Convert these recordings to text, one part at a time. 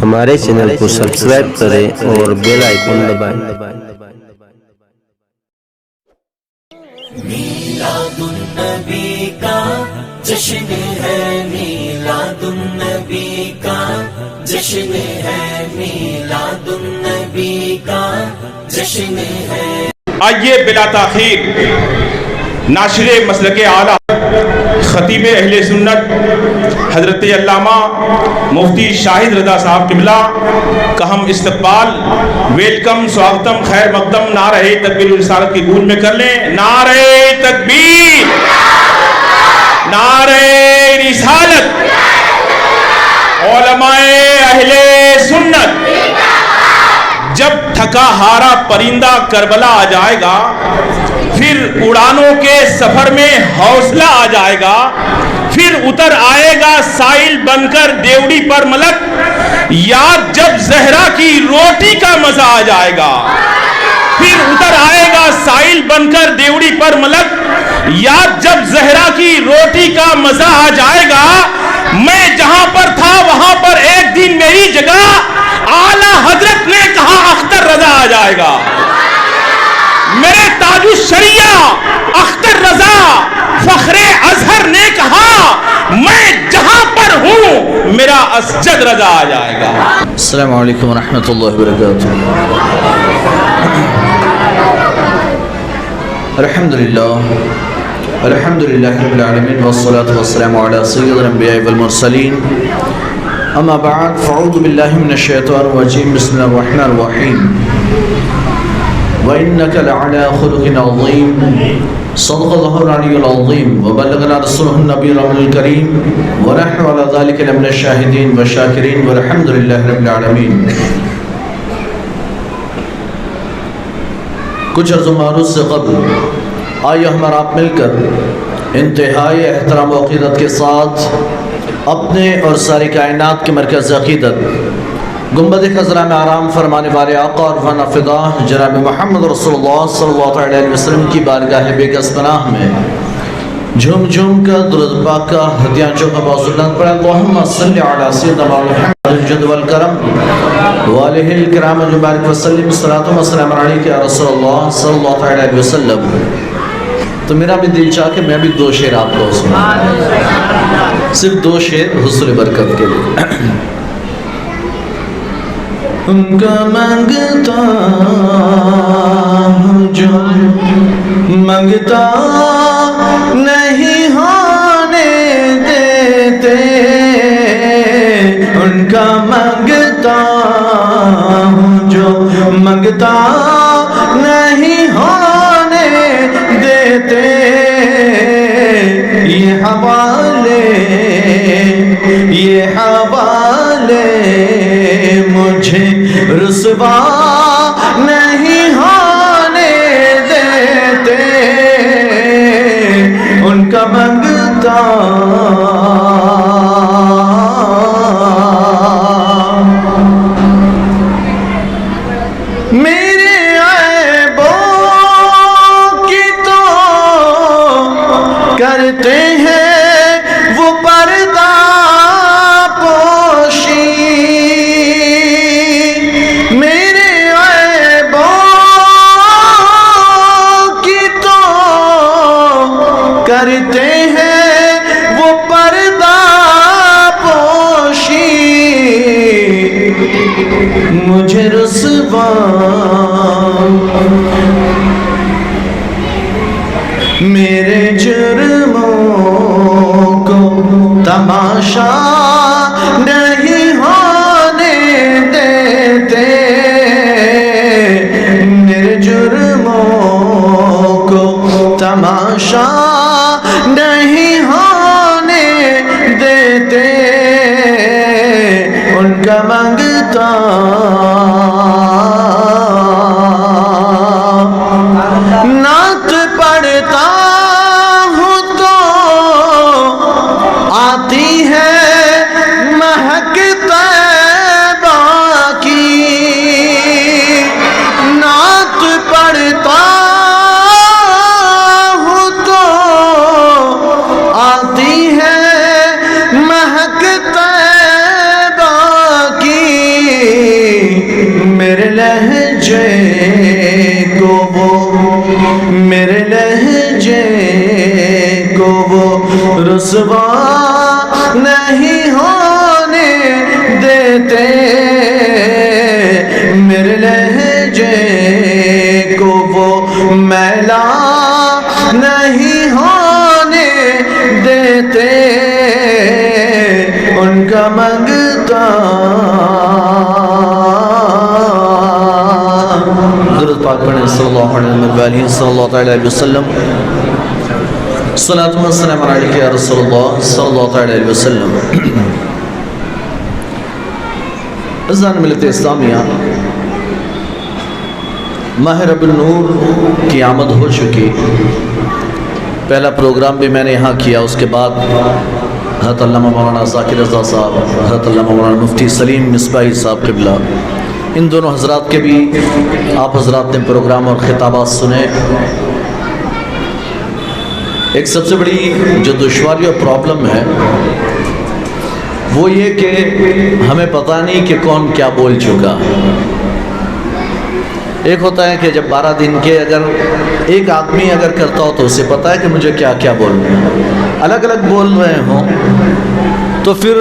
ہمارے چینل کو سبسکرائب کریں اور بیل آئیکن دبائیں۔ میلاد النبی کا جشن ہے، میلاد النبی کا جشن ہے، میلاد النبی کا جشن ہے۔ آئیے بلا تاخیر ناشر مسلک اعلیٰ خطیب اہل سنت حضرت علامہ مفتی شاہد رضا صاحب قبلہ کا ہم استقبال ویلکم سواگتم خیر مقدم نعرہ تکبیر رسالت کی گونج میں کر لیں۔ نعرہ تکبیر، نعرہ رسالت، علماء اہل سنت۔ جب تھکا ہارا پرندہ کربلا آ جائے گا، پھر اڑانوں کے سفر میں حوصلہ آ جائے گا، پھر اتر آئے گا سائل بن کر دیوڑی پر ملک، یاد جب زہرا کی روٹی کا مزہ آ جائے گا۔ پھر اتر آئے گا سائل بن کر دیوڑی پر ملک، یاد جب زہرا کی روٹی کا مزہ آ جائے گا۔ میں جہاں پر تھا وہاں پر ایک دن میری جگہ اعلیٰ حضرت نے کہا اختر رضا آ جائے گا۔ میرے تاج الشریعہ اختر رضا فخر ازہر نے کہا میں جہاں پر ہوں میرا اسجد رضا آ جائے گا۔ السلام علیکم ورحمۃ اللہ وبرکاتہ۔ الحمدللہ رب العالمین والصلاة والسلام علی سید الانبیاء والمرسلین، اما بعد فاعوذ باللہ من الشیطان الرجیم، بسم اللہ الرحمن الرحیم۔ وَإِنَّكَ لَعَلَىٰ خُلُقٍ عَظِيمٍ، صدق اللہ العلی العظیم، وبلغنا رسولہ النبی الکریم، ونحن علی ذلک لمن الشاہدین والشاکرین، والحمد للہ رب العالمین۔ کچھ عرض و معروض سے قبل آئیے ہمارا آپ مل کر انتہائی احترام و عقیدت کے ساتھ اپنے اور ساری کائنات کے مرکز عقیدت گنبد خضرا میں آرام فرمانے والے آقا اور فنا فدا جناب محمد رسول اللہ صلی اللہ علیہ وسلم کی بارگاہ بے کس پناہ میں جھوم جھوم کر درود پاک کا ہدیہ چوکا باوزلات پڑھا۔ اللہم صلی علی سیدنا محمد الجد والکرم والہ الکرام مبارک وسلم، صلاۃ و سلام علیک یا رسول اللہ صلی اللہ علیہ وسلم۔ تو میرا بھی دل چاہ کہ میں بھی دو شعر آپ کو سناؤں، صرف دو شعر حصول برکت کے لیے۔ ان کا مانگتا جو مانگتا نہیں ہونے دیتے، ان کا مانگتا جو مانگتا نہیں ہونے دیتے، یہ حوالے مجھے رسوا نہیں ہونے دیتے، ان کا مانگتا میرے عیبوں کی تو کرتے ہیں وہ پردہ پوشی، میرے عیبوں کی تو کرتے ہیں وہ پردہ پوشی، مجھے رسوا میرے جرموں کو تماشا نہیں ہونے دیتے، میرے جرموں کو تماشا نہیں ہونے دیتے، ان کا مانگتا نعت پڑھتا ہوں تو آتی ہے مہک طیبہ کی، نعت پڑھتا ہوں تو آتی ہے مہک طیبہ کی، میرے لہجے کو وہ رسوا نہیں ہونے دیتے، میرے لہجے کو وہ میلا نہیں ہونے دیتے، ان کا منگتا درود پاک پڑھیں صلی اللہ علیہ وسلم، صلاۃ و سلام علیک یا رسول اللہ صلی اللہ علیہ وسلم۔ عزیزان ملت اسلامیہ، ماہ ربیع النور کی آمد ہو چکی۔ پہلا پروگرام بھی میں نے یہاں کیا، اس کے بعد حضرت علامہ مولانا ذاکر رضا صاحب، حضرت علامہ مولانا مفتی سلیم مصباحی صاحب قبلہ، ان دونوں حضرات کے بھی آپ حضرات نے پروگرام اور خطابات سنے۔ ایک سب سے بڑی جو دشواری اور پرابلم ہے وہ یہ کہ ہمیں پتہ نہیں کہ کون کیا بول چکا۔ ایک ہوتا ہے کہ جب 12 دن کے اگر ایک آدمی اگر کرتا ہو تو اسے پتہ ہے کہ مجھے کیا کیا بولنا ہے، الگ الگ بول رہے ہوں تو پھر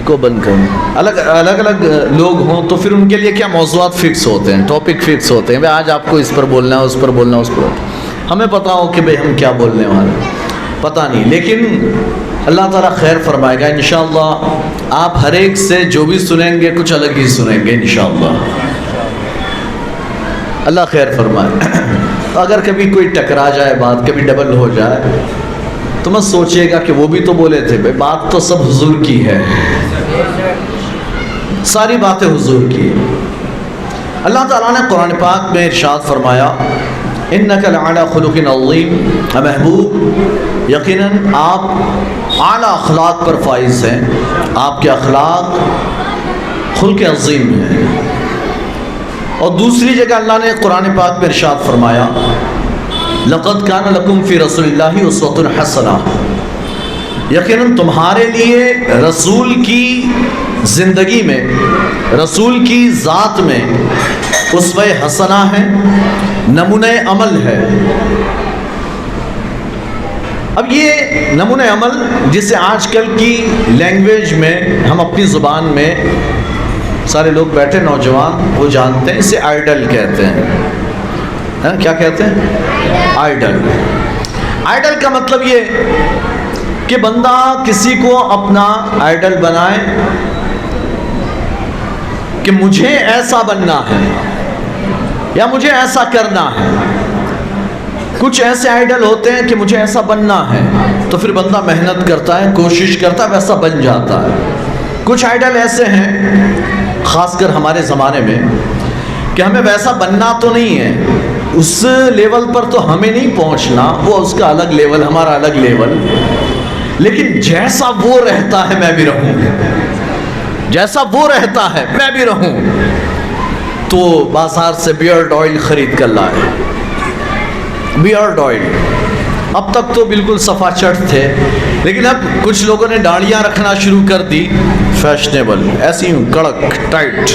کو بند کروں، الگ الگ لوگ ہوں تو پھر ان کے لیے کیا موضوعات فکس ہوتے ہیں، ٹاپک فکس ہوتے ہیں، آج آپ کو اس پر بولنا ہے، اس پر بولنا ہے، اس پر ہمیں پتہ ہو کہ بھئی ہم کیا بولنے والے ہیں، پتہ نہیں۔ لیکن اللہ تعالیٰ خیر فرمائے گا انشاءاللہ۔ آپ ہر ایک سے جو بھی سنیں گے کچھ الگ ہی سنیں گے انشاءاللہ، اللہ خیر فرمائے۔ اگر کبھی کوئی ٹکرا جائے بات، کبھی ڈبل ہو جائے تو مت سوچئے گا کہ وہ بھی تو بولے تھے، بھئی بات تو سب حضور کی ہے، ساری باتیں حضور کی ہے۔ اللہ تعالیٰ نے قرآن پاک میں ارشاد فرمایا اِنَّكَ لَعَلَىٰ خُلُقٍ عَظِيمٍ، محبوب یقیناً آپ اعلیٰ اخلاق پر فائز ہیں، آپ کے اخلاق خلق عظیم ہیں۔ اور دوسری جگہ اللہ نے قرآن پاک میں ارشاد فرمایا لَقَدْ كَانَ لَكُمْ فِي رَسُولِ اللَّهِ أُسْوَةٌ حَسَنَةٌ، یقیناً تمہارے لیے رسول کی زندگی میں، رسول کی ذات میں اسوہ حسنہ ہے، نمونہ عمل ہے۔ اب یہ نمونہ عمل جسے آج کل کی لینگویج میں ہم اپنی زبان میں سارے لوگ بیٹھے نوجوان وہ جانتے ہیں، اسے آئیڈل کہتے ہیں۔ کیا کہتے ہیں؟ آئیڈل۔ آئیڈل کا مطلب یہ کہ بندہ کسی کو اپنا آئیڈل بنائے کہ مجھے ایسا بننا ہے یا مجھے ایسا کرنا ہے۔ کچھ ایسے آئیڈل ہوتے ہیں کہ مجھے ایسا بننا ہے تو پھر بندہ محنت کرتا ہے، کوشش کرتا ہے، ویسا بن جاتا ہے۔ کچھ آئیڈل ایسے ہیں خاص کر ہمارے زمانے میں کہ ہمیں ویسا بننا تو نہیں ہے، اس لیول پر تو ہمیں نہیں پہنچنا، وہ اس کا الگ لیول، ہمارا الگ لیول، لیکن جیسا وہ رہتا ہے میں بھی رہوں، جیسا وہ رہتا ہے میں بھی رہوں۔ تو بازار سے بیئرڈ آئل خرید کر لائے، بیئرڈ آئل۔ اب تک تو بالکل صفا چٹ تھے، لیکن اب کچھ لوگوں نے داڑیاں رکھنا شروع کر دی، فیشنیبل، ایسی کڑک ٹائٹ،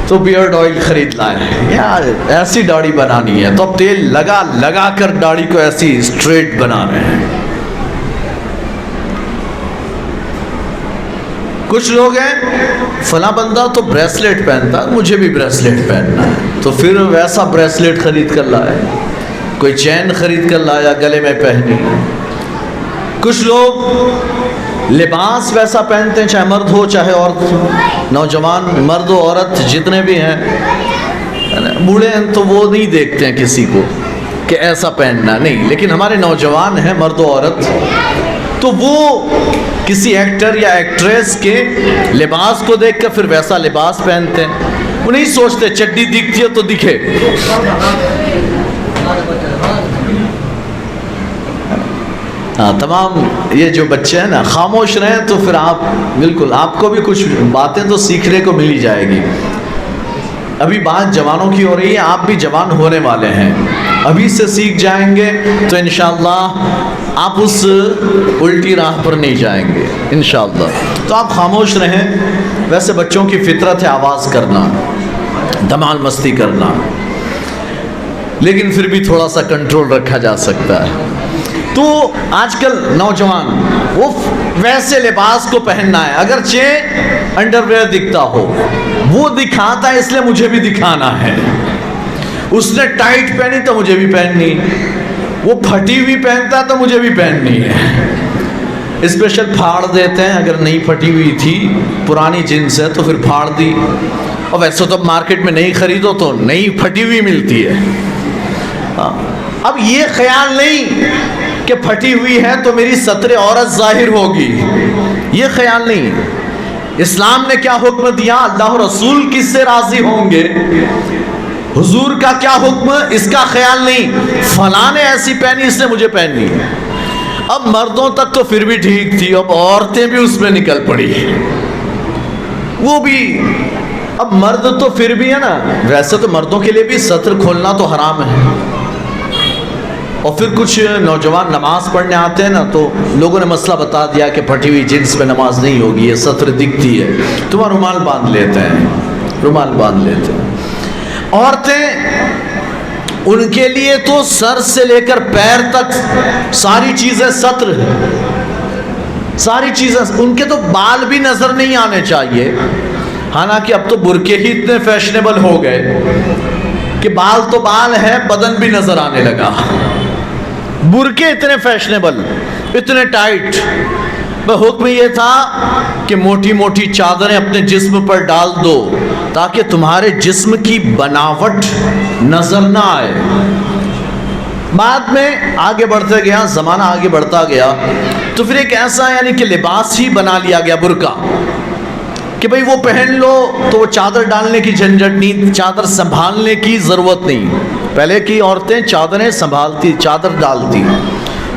تو بیئرڈ آئل خرید لائے، یار ایسی داڑھی بنانی ہے تو اب تیل لگا لگا کر داڑھی کو ایسی اسٹریٹ بنا رہے ہیں۔ کچھ لوگ ہیں فلاں بندہ تو بریسلیٹ پہنتا ہے، مجھے بھی بریسلیٹ پہننا ہے، تو پھر ویسا بریسلیٹ خرید کر لائے، کوئی چین خرید کر لایا گلے میں پہنی۔ کچھ لوگ لباس ویسا پہنتے ہیں، چاہے مرد ہو چاہے عورت ہو، نوجوان مرد و عورت جتنے بھی ہیں، بوڑھے ہیں تو وہ نہیں دیکھتے ہیں کسی کو کہ ایسا پہننا نہیں، لیکن ہمارے نوجوان ہیں مرد و عورت تو وہ کسی ایکٹر یا ایکٹریس کے لباس کو دیکھ کر پھر ویسا لباس پہنتے ہیں۔ وہ نہیں سوچتے چڈی دکھتی ہے تو دکھے۔ تمام یہ جو بچے ہیں نا خاموش رہیں تو پھر آپ بالکل آپ کو بھی کچھ باتیں تو سیکھنے کو مل ہی جائے گی۔ ابھی بات جوانوں کی ہو رہی ہے، آپ بھی جوان ہونے والے ہیں، ابھی سے سیکھ جائیں گے تو انشاءاللہ آپ اس الٹی راہ پر نہیں جائیں گے انشاءاللہ۔ تو آپ خاموش رہیں، ویسے بچوں کی فطرت ہے آواز کرنا، دھمال مستی کرنا۔ لیکن پھر بھی تھوڑا سا کنٹرول رکھا جا سکتا ہے۔ تو آج کل نوجوان وہ ویسے لباس کو پہننا ہے، اگرچہ انڈر ویئر دکھتا ہو، وہ دکھاتا ہے اس لیے مجھے بھی دکھانا ہے۔ اس نے ٹائٹ پہنی تو مجھے بھی پہننی، وہ پھٹی ہوئی پہنتا تو مجھے بھی پہننی ہے۔ اسپیشل پھاڑ دیتے ہیں، اگر نہیں پھٹی ہوئی تھی پرانی جنس ہے تو پھر پھاڑ دی، اور ویسے تو مارکیٹ میں نہیں خریدو تو نہیں پھٹی ہوئی ملتی ہے۔ اب یہ خیال نہیں کہ پھٹی ہوئی ہے تو میری ستر عورت ظاہر ہوگی، یہ خیال نہیں۔ اسلام نے کیا حکم دیا، اللہ رسول کس سے راضی ہوں گے، حضور کا کیا حکم، اس کا خیال نہیں فلاں نے ایسی پہنی اس نے مجھے پہننی۔ اب مردوں تک تو پھر بھی ٹھیک تھی، اب عورتیں بھی اس میں نکل پڑی، وہ بھی اب مرد تو پھر بھی ہے نا، ویسے تو مردوں کے لیے بھی ستر کھولنا تو حرام ہے۔ اور پھر کچھ نوجوان نماز پڑھنے آتے ہیں نا تو لوگوں نے مسئلہ بتا دیا کہ پھٹی ہوئی جنس میں نماز نہیں ہوگی، یہ ستر دکھتی ہے، تو وہ رومال باندھ لیتے ہیں، رومال باندھ لیتے ہیں۔ عورتیں ان کے لیے تو سر سے لے کر پیر تک ساری چیزیں ستر ہے، ساری چیزیں، ان کے تو بال بھی نظر نہیں آنے چاہیے۔ حالانکہ اب تو برقعے ہی اتنے فیشنیبل ہو گئے کہ بال تو بال ہے، بدن بھی نظر آنے لگا۔ برقعے اتنے فیشنیبل، اتنے ٹائٹ، حکم یہ تھا کہ موٹی موٹی چادریں اپنے جسم پر ڈال دو تاکہ تمہارے جسم کی بناوٹ نظر نہ آئے۔ بعد میں آگے بڑھتے گیا، زمانہ آگے بڑھتا گیا تو پھر ایک ایسا یعنی کہ لباس ہی بنا لیا گیا برقع، کہ بھئی وہ پہن لو تو وہ چادر ڈالنے کی جھنجھٹ نہیں، چادر سنبھالنے کی ضرورت نہیں۔ پہلے کی عورتیں چادریں سنبھالتی، چادر ڈالتی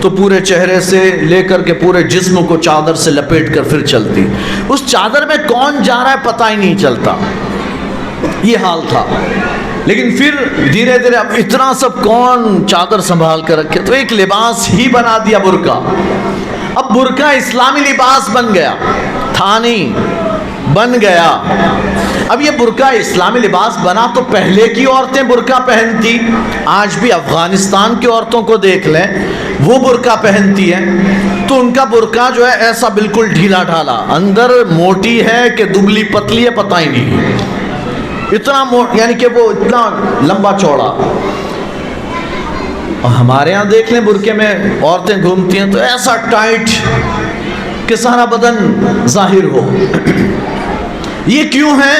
تو پورے چہرے سے لے کر کے پورے جسم کو چادر سے لپیٹ کر پھر چلتی، اس چادر میں کون جا رہا ہے پتہ ہی نہیں چلتا، یہ حال تھا۔ لیکن پھر دھیرے دھیرے اب اتنا سب کون چادر سنبھال کر رکھے، تو ایک لباس ہی بنا دیا برقع۔ اب برقع اسلامی لباس بن گیا، تھا نہیں، بن گیا۔ اب یہ برقع اسلامی لباس بنا تو پہلے کی عورتیں برقع پہنتی، آج بھی افغانستان کی عورتوں کو دیکھ لیں، وہ برقع پہنتی ہیں تو ان کا برقع جو ہے ایسا بالکل ڈھیلا ڈھالا، اندر موٹی ہے کہ دبلی پتلی ہے پتہ ہی نہیں، اتنا یعنی کہ وہ اتنا لمبا چوڑا۔ اور ہمارے ہاں دیکھ لیں برقعے میں عورتیں گھومتی ہیں تو ایسا ٹائٹ کہ سارا بدن ظاہر ہو۔ یہ کیوں ہے؟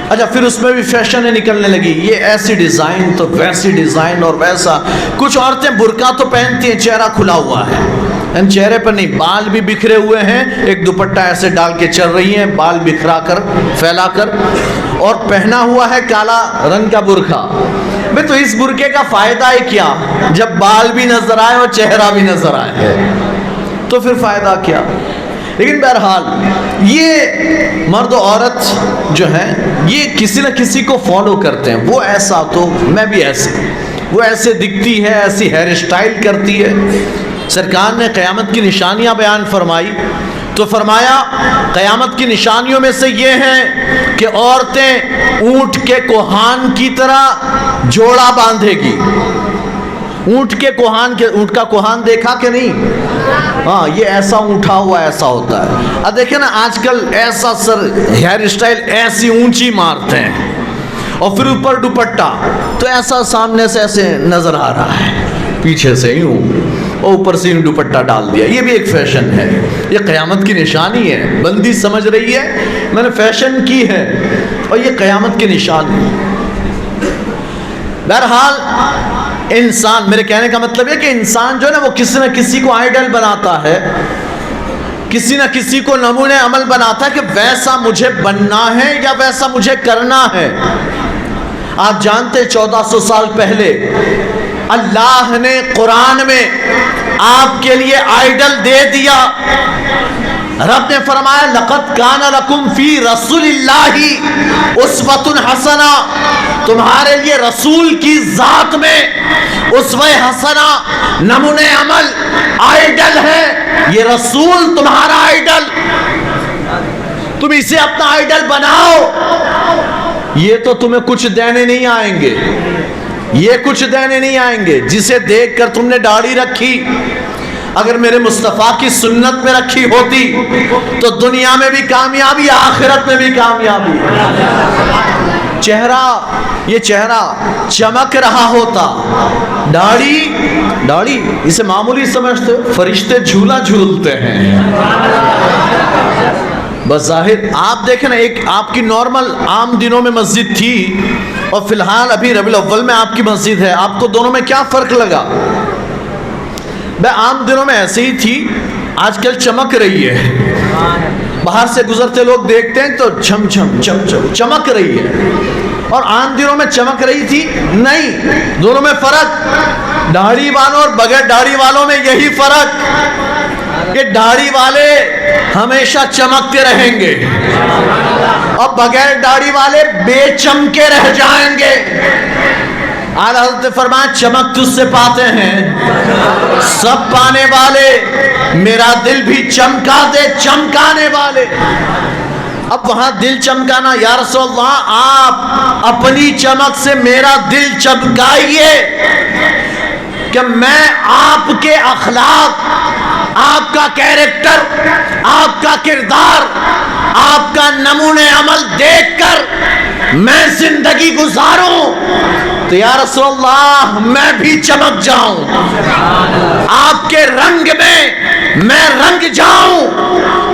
اچھا پھر اس میں بھی فیشنیں نکلنے لگی، یہ ایسی ڈیزائن تو ویسی ڈیزائن اور ویسا۔ کچھ عورتیں برقع تو پہنتی ہیں چہرہ کھلا ہوا ہے، ان چہرے پر نہیں، بال بھی بکھرے ہوئے ہیں، ایک دوپٹہ ایسے ڈال کے چل رہی ہیں بال بکھرا کر پھیلا کر، اور پہنا ہوا ہے کالا رنگ کا برقع۔ بھئی تو اس برقعے کا فائدہ ہی کیا جب بال بھی نظر آئے اور چہرہ بھی نظر آئے، تو پھر فائدہ کیا؟ لیکن بہرحال یہ مرد و عورت جو ہیں یہ کسی نہ کسی کو فالو کرتے ہیں، وہ ایسا تو میں بھی ایسے، وہ ایسے دکھتی ہے، ایسی ہیئر اسٹائل کرتی ہے۔ سرکار نے قیامت کی نشانیاں بیان فرمائی تو فرمایا قیامت کی نشانیوں میں سے یہ ہیں کہ عورتیں اونٹ کے کوہان کی طرح جوڑا باندھے گی۔ اونٹ کے کوہان کے، اونٹ کا کوہان دیکھا کہ نہیں؟ ہاں یہ ایسا اٹھا ہوا ایسا ہوتا ہے۔ اب دیکھیں نا آج کل ایسا سر ہیئر اسٹائل ایسی اونچی مارتے ہیں اور پھر اوپر دوپٹہ تو ایسا سامنے سے ایسے نظر آ رہا ہے، پیچھے سے یوں اور اوپر سے یوں دوپٹہ ڈال دیا، یہ بھی ایک فیشن ہے، یہ قیامت کی نشانی ہے۔ بندی سمجھ رہی ہے میں نے فیشن کی ہے اور یہ قیامت کی نشانی ہے۔ بہرحال انسان، میرے کہنے کا مطلب ہے کہ انسان جو ہے نا وہ کسی نہ کسی کو آئیڈل بناتا ہے، کسی نہ کسی کو نمونے عمل بناتا ہے کہ ویسا مجھے بننا ہے یا ویسا مجھے کرنا ہے۔ آپ جانتے 1400 سال پہلے اللہ نے قرآن میں آپ کے لیے آئیڈل دے دیا۔ رب نے فرمایا لَقَدْ كَانَ لَكُمْ فِي رَسُولِ اللَّهِ أُسْوَةٌ حَسَنَةٌ، تمہارے لیے رسول کی ذات میں اسوہ حسنہ، نمونہ عمل، آئیڈل ہے۔ یہ رسول تمہارا آئیڈل، تم اسے اپنا آئیڈل بناؤ، یہ تو تمہیں کچھ دینے نہیں آئیں گے، یہ کچھ دینے نہیں آئیں گے جسے دیکھ کر تم نے داڑھی رکھی، اگر میرے مصطفیٰ کی سنت میں رکھی ہوتی تو دنیا میں بھی کامیابی، آخرت میں بھی کامیابی۔ یہ چہرہ چمک رہا ہوتا، داڑھی اسے معمولی سمجھتے ہو؟ فرشتے جھولا جھولتے ہیں۔ بظاہر آپ دیکھیں نا، ایک آپ کی نارمل عام دنوں میں مسجد تھی اور فی الحال ابھی ربیع الاول میں آپ کی مسجد ہے، آپ کو دونوں میں کیا فرق لگا؟ عام دنوں میں ایسے ہی تھی، آج کل چمک رہی ہے، باہر سے گزرتے لوگ دیکھتے ہیں تو چھم چھم چم چم چمک رہی ہے، اور عام دنوں میں چمک رہی تھی نہیں، دونوں میں فرق، داڑھی والوں اور بغیر داڑھی والوں میں یہی فرق کہ داڑھی والے ہمیشہ چمکتے رہیں گے اور بغیر داڑھی والے بے چمکے رہ جائیں گے۔ اعلیٰ حضرت نے فرمایا چمک تجھ سے پاتے ہیں سب پانے والے، میرا دل بھی چمکا دے چمکانے والے۔ اب وہاں دل چمکانا، یا رسول اللہ آپ اپنی چمک سے میرا دل چمکائیے کہ میں آپ کے اخلاق، آپ کا کیریکٹر، آپ کا کردار، آپ کا نمونہ عمل دیکھ کر میں زندگی گزاروں تو یا رسول اللہ میں بھی چمک جاؤں، آپ کے رنگ میں رنگ جاؤں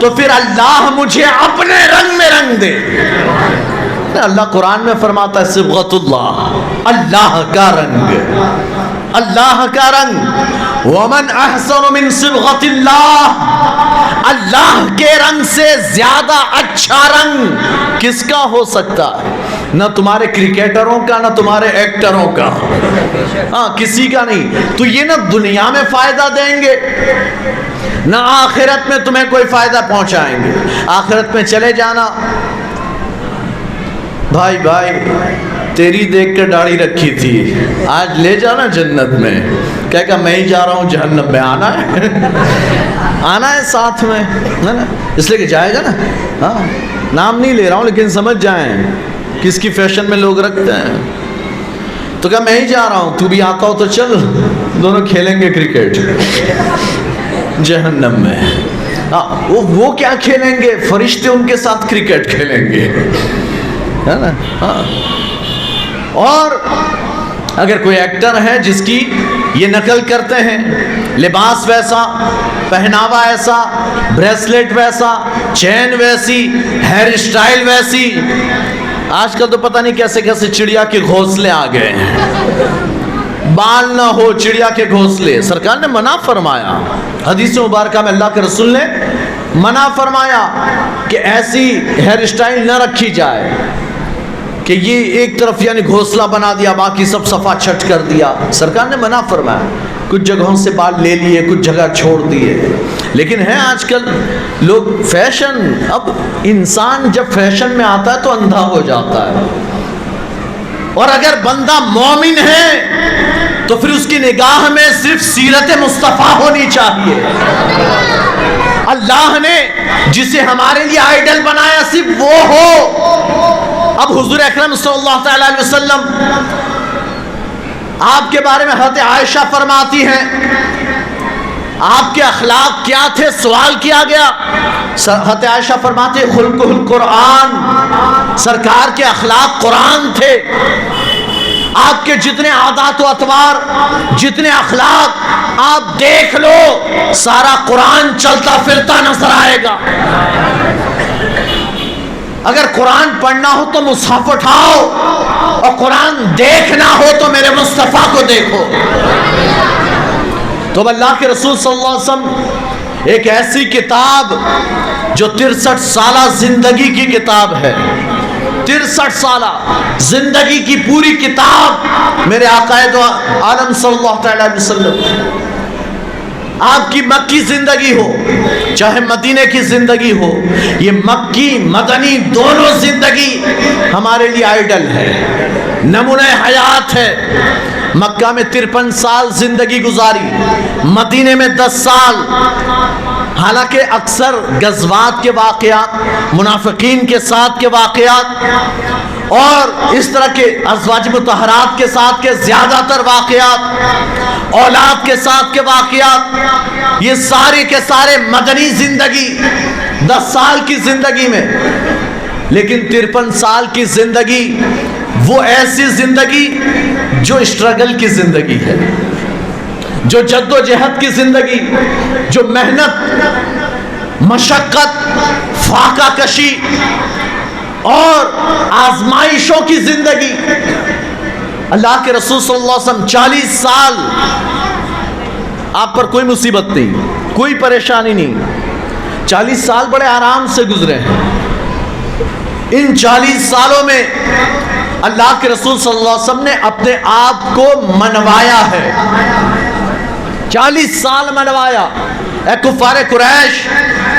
تو پھر اللہ مجھے اپنے رنگ میں رنگ دے۔ اللہ قرآن میں فرماتا ہے صبغۃ اللہ، اللہ کا رنگ، اللہ کا رنگ، ومن احسن من صبغۃ اللہ، اللہ کے رنگ سے زیادہ اچھا رنگ کس کا ہو سکتا ہے؟ نہ تمہارے کرکٹروں کا، نہ تمہارے ایکٹروں کا، ہاں کسی کا نہیں۔ تو یہ نہ دنیا میں فائدہ دیں گے نہ آخرت میں تمہیں کوئی فائدہ پہنچائیں گے۔ آخرت میں چلے جانا، بھائی تیری دیکھ کر داڑھی رکھی تھی، آج لے جانا جنت میں، کہا میں ہی جا رہا ہوں جہنم میں، آنا ہے ساتھ میں، اس لیے کہ جائے گا نا، ہاں نام نہیں لے رہا ہوں لیکن سمجھ جائیں کس کی فیشن میں لوگ رکھتے ہیں۔ تو کہا میں ہی جا رہا ہوں، تو بھی آتا ہو تو چل، دونوں کھیلیں گے کرکٹ جہنم میں۔ وہ کیا کھیلیں گے؟ فرشتے ان کے ساتھ کرکٹ کھیلیں گے، ہے نا؟ ہاں۔ اور اگر کوئی ایکٹر ہے جس کی یہ نقل کرتے ہیں، لباس ویسا، پہناوا ایسا، بریسلیٹ ویسا، چین ویسی، ہیئر اسٹائل ویسی، آج کل تو پتہ نہیں کیسے کیسے چڑیا کے گھونسلے آ گئے ہیں، بال نہ ہو چڑیا کے گھونسلے۔ سرکار نے منع فرمایا، حدیث مبارکہ میں اللہ کے رسول نے منع فرمایا کہ ایسی ہیئر اسٹائل نہ رکھی جائے کہ یہ ایک طرف یعنی گھونسلہ بنا دیا باقی سب صفا چھٹ کر دیا۔ سرکار نے منع فرمایا، کچھ جگہوں سے بال لے لیے، کچھ جگہ چھوڑ دیے، لیکن ہے آج کل لوگ فیشن۔ اب انسان جب فیشن میں آتا ہے تو اندھا ہو جاتا ہے، اور اگر بندہ مومن ہے تو پھر اس کی نگاہ میں صرف سیرت مصطفیٰ ہونی چاہیے۔ اللہ نے جسے ہمارے لیے آئیڈل بنایا صرف وہ ہو۔ اب حضور اکرم صلی اللہ تعالیٰ علیہ وسلم، آپ کے بارے میں حضرت عائشہ فرماتی ہیں آپ کے اخلاق کیا تھے؟ سوال کیا گیا، حضرت عائشہ فرماتے ہیں خلقہ القرآن، سرکار کے اخلاق قرآن تھے۔ آپ کے جتنے عادات و اطوار، جتنے اخلاق آپ دیکھ لو، سارا قرآن چلتا پھرتا نظر آئے گا۔ اگر قرآن پڑھنا ہو تو مصحف اٹھاؤ، اور قرآن دیکھنا ہو تو میرے مصطفیٰ کو دیکھو۔ تو اللہ کے رسول صلی اللہ علیہ وسلم ایک ایسی کتاب جو 63 سالہ زندگی کی کتاب ہے، 63 سالہ زندگی کی پوری کتاب میرے آقا دو عالم صلی اللہ علیہ وسلم، آپ کی مکی زندگی ہو چاہے مدینے کی زندگی ہو، یہ مکی مدنی دونوں زندگی ہمارے لیے آئیڈل ہے، نمونہ حیات ہے۔ مکہ میں 53 سال زندگی گزاری، مدینے میں 10 سال، حالانکہ اکثر غزوات کے واقعات، منافقین کے ساتھ کے واقعات اور اس طرح کے ازواج مطہرات کے ساتھ کے زیادہ تر واقعات، اولاد کے ساتھ کے واقعات، یہ سارے کے سارے مدنی زندگی 10 سال کی زندگی میں. لیکن 53 سال کی زندگی وہ ایسی زندگی جو اسٹرگل کی زندگی ہے، جو جد و جہد کی زندگی، جو محنت، مشقت، فاقہ کشی اور آزمائشوں کی زندگی. اللہ کے رسول صلی اللہ علیہ وسلم 40 سال آپ پر کوئی مصیبت نہیں، کوئی پریشانی نہیں، 40 سال بڑے آرام سے گزرے ہیں. ان 40 سالوں میں اللہ کے رسول صلی اللہ علیہ وسلم نے اپنے آپ کو منوایا ہے. 40 سال منوایا. اے کفار قریش،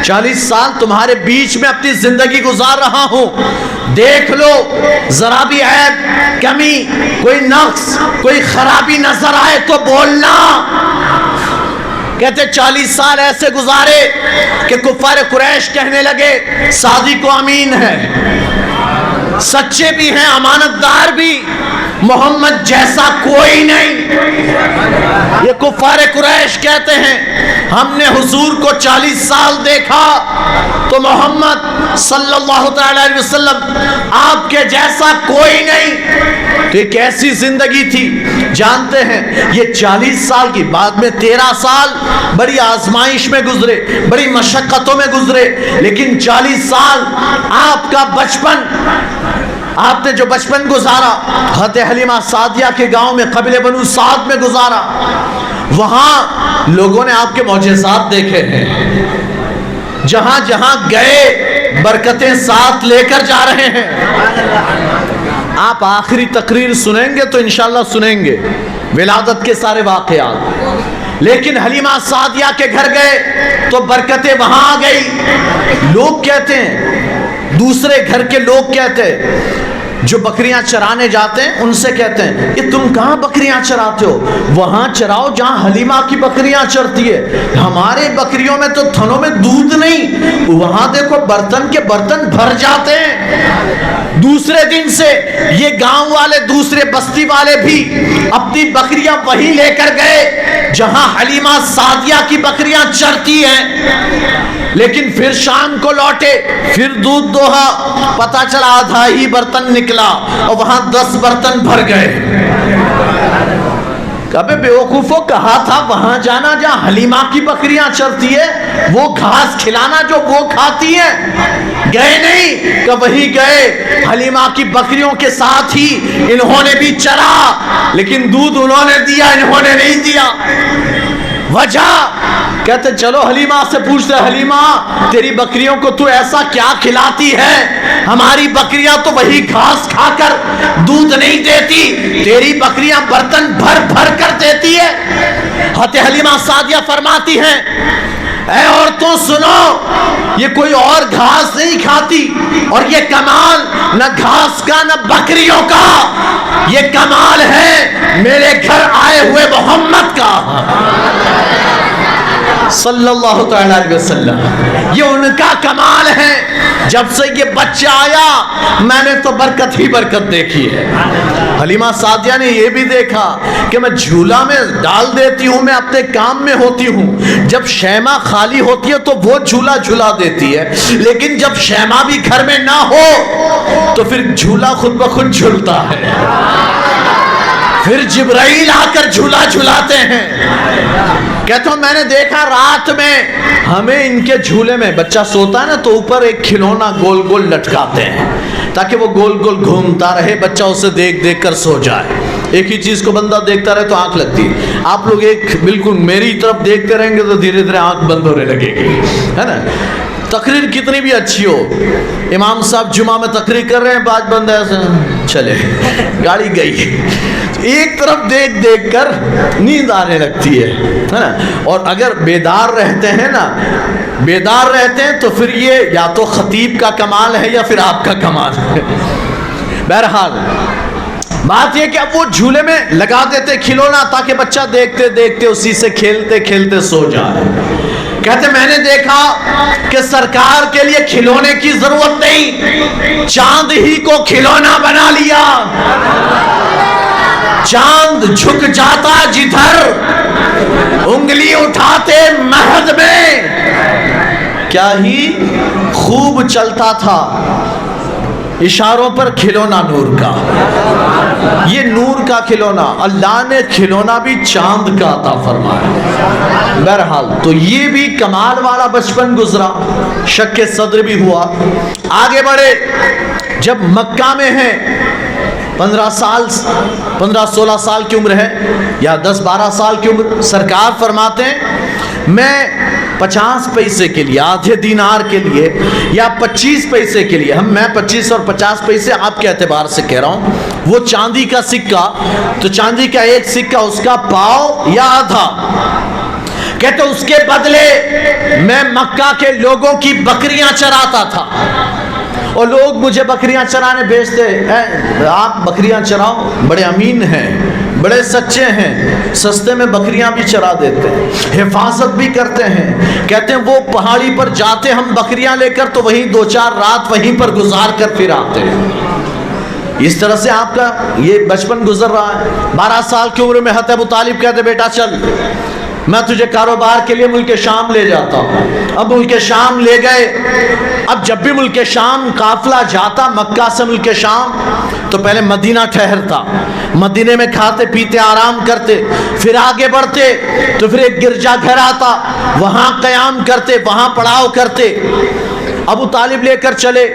40 سال تمہارے بیچ میں اپنی زندگی گزار رہا ہوں، دیکھ لو ذرا بھی عیب، کمی، کوئی نقص، کوئی خرابی نظر آئے تو بولنا. کہتے 40 سال ایسے گزارے کہ کفار قریش کہنے لگے صادق و امین ہے، سچے بھی ہیں، امانت دار بھی، محمد جیسا کوئی نہیں. یہ کفار قریش کہتے ہیں ہم نے حضور کو 40 سال دیکھا تو محمد صلی اللہ تعالی علیہ وسلم آپ کے جیسا کوئی نہیں. تو یہ کیسی زندگی تھی جانتے ہیں؟ یہ 40 سال کی بعد میں 13 سال بڑی آزمائش میں گزرے، بڑی مشقتوں میں گزرے. لیکن 40 سال آپ کا بچپن، آپ نے جو بچپن گزارا حضرت حلیمہ سعدیہ کے گاؤں میں قبیلہ بنو سعد میں گزارا، وہاں لوگوں نے آپ کے معجزات دیکھے ہیں. جہاں جہاں گئے برکتیں ساتھ لے کر جا رہے ہیں. آپ آخری تقریر سنیں گے تو انشاءاللہ سنیں گے ولادت کے سارے واقعات. لیکن حلیمہ سعدیہ کے گھر گئے تو برکتیں وہاں آ گئی. لوگ کہتے ہیں، دوسرے گھر کے لوگ کہتے ہیں جو بکریاں چرانے جاتے ہیں ان سے کہتے ہیں کہ تم کہاں بکریاں چراتے ہو؟ وہاں چراؤ جہاں حلیمہ کی بکریاں چرتی ہے، ہمارے بکریوں میں تو تھنوں میں دودھ نہیں، وہاں دیکھو برتن کے برتن بھر جاتے ہیں. دوسرے دن سے یہ گاؤں والے، دوسرے بستی والے بھی اپنی بکریاں وہی لے کر گئے جہاں حلیمہ سعدیہ کی بکریاں چرتی ہیں. لیکن پھر شام کو لوٹے، پھر دودھ دوہا، پتا چلا آدھا ہی برتن نکلا اور وہاں 10 برتن بھر گئے. کبھی بیوقوفوں کہا تھا وہاں جانا جہاں حلیمہ کی بکریاں چرتی ہے، وہ گھاس کھلانا جو وہ کھاتی ہیں. گئے نہیں کہ وہی گئے حلیمہ کی بکریوں کے ساتھ ہی انہوں نے بھی چرا، لیکن دودھ انہوں نے دیا، انہوں نے نہیں دیا. وجہ کہتے چلو حلیمہ سے پوچھتے، حلیمہ تیری بکریوں کو تو ایسا کیا کھلاتی ہے؟ ہماری بکریاں تو وہی گھاس کھا کر دودھ نہیں دیتی، تیری بکریاں برتن بھر بھر کر دیتی ہے. حضرت حلیمہ سعدیہ فرماتی ہیں اے عورتوں سنو، یہ کوئی اور گھاس نہیں کھاتی، اور یہ کمال نہ گھاس کا نہ بکریوں کا، یہ کمال ہے میرے گھر آئے ہوئے محمد کا صلی اللہ تعالی علیہ وسلم. یہ ان کا کمال ہے. جب سے یہ بچہ آیا میں نے تو برکت ہی برکت دیکھی ہے. حلیمہ سعدیہ نے یہ بھی دیکھا کہ میں جھولا میں ڈال دیتی ہوں، میں اپنے کام میں ہوتی ہوں، جب شیمہ خالی ہوتی ہے تو وہ جھولا جھلا دیتی ہے، لیکن جب شیمہ بھی گھر میں نہ ہو تو پھر جھولا خود بخود جھلتا ہے. پھر جبرائیل آ کر جھولا جھلاتے ہیں. کہتا ہوں میں نے دیکھا رات میں ہمیں ان کے جھولے میں، بچہ سوتا ہے نا تو اوپر ایک کھلونا گول گول لٹکاتے ہیں تاکہ وہ گول گول گھومتا رہے، بچہ اسے دیکھ دیکھ کر سو جائے. ایک ہی چیز کو بندہ دیکھتا رہے تو آنکھ لگتی ہے. آپ لوگ ایک بالکل میری طرف دیکھتے رہیں گے تو دھیرے دھیرے آنکھ بند ہونے لگے گی، ہے نا. تقریر کتنی بھی اچھی ہو، امام صاحب جمعہ میں تقریر کر رہے ہیں، بعض بندے ایسے چلے گاڑی گئی، ایک طرف دیکھ دیکھ کر نیند آنے لگتی ہے نا. اور اگر بیدار رہتے ہیں نا، بیدار رہتے ہیں تو پھر یہ یا تو خطیب کا کمال ہے یا پھر آپ کا کمال ہے. بہرحال بات یہ کہ اب وہ جھولے میں لگا دیتے کھلونا تاکہ بچہ دیکھتے دیکھتے اسی سے کھیلتے کھیلتے سو جائے. کہتے میں نے دیکھا کہ سرکار کے لیے کھلونے کی ضرورت نہیں، چاند ہی کو کھلونا بنا لیا۔ چاند جھک جاتا جدھر، انگلی اٹھاتے مہد میں، کیا ہی خوب چلتا تھا اشاروں پر کھلونا نور کا۔ یہ نور کا کھلونا، اللہ نے کھلونا بھی چاند کا عطا فرمایا۔ بہرحال تو یہ بھی کمال والا بچپن گزرا، شک صدر بھی ہوا۔ آگے بڑھے، جب مکہ میں ہیں، 15-16 سال کی عمر ہے یا 10-12 سال کی عمر، سرکار فرماتے ہیں میں 50 پیسے کے لیے، آدھے دینار کے لیے یا 25 پیسے کے لیے، میں 25 اور 50 پیسے آپ کے اعتبار سے کہہ رہا ہوں، وہ چاندی کا سکہ، تو چاندی کا ایک سکہ اس کا پاؤ یا آدھا، کہتے اس کے بدلے میں مکہ کے لوگوں کی بکریاں چراتا تھا، اور لوگ مجھے بکریاں چرانے بھیجتے، آپ بکریاں چراؤ، بڑے امین ہیں، بڑے سچے ہیں، سستے میں بکریاں بھی چرا دیتے ہیں، حفاظت بھی کرتے ہیں۔ کہتے ہیں وہ پہاڑی پر جاتے ہم بکریاں لے کر، تو وہیں 2-4 رات وہیں پر گزار کر پھر آتے ہیں۔ اس طرح سے آپ کا یہ بچپن گزر رہا ہے۔ 12 سال کی عمر میں حضرت ابو طالب کہتے بیٹا چل، میں تجھے کاروبار کے لیے ملک شام لے جاتا ہوں۔ اب ملک شام لے گئے۔ اب جب بھی ملک شام قافلہ جاتا مکہ سے ملک شام، تو پہلے مدینہ ٹھہرتا، مدینے میں کھاتے پیتے آرام کرتے، پھر آگے بڑھتے تو پھر ایک گرجا گھر آتا، وہاں قیام کرتے، وہاں پڑاؤ کرتے۔ ابو طالب لے کر چلے،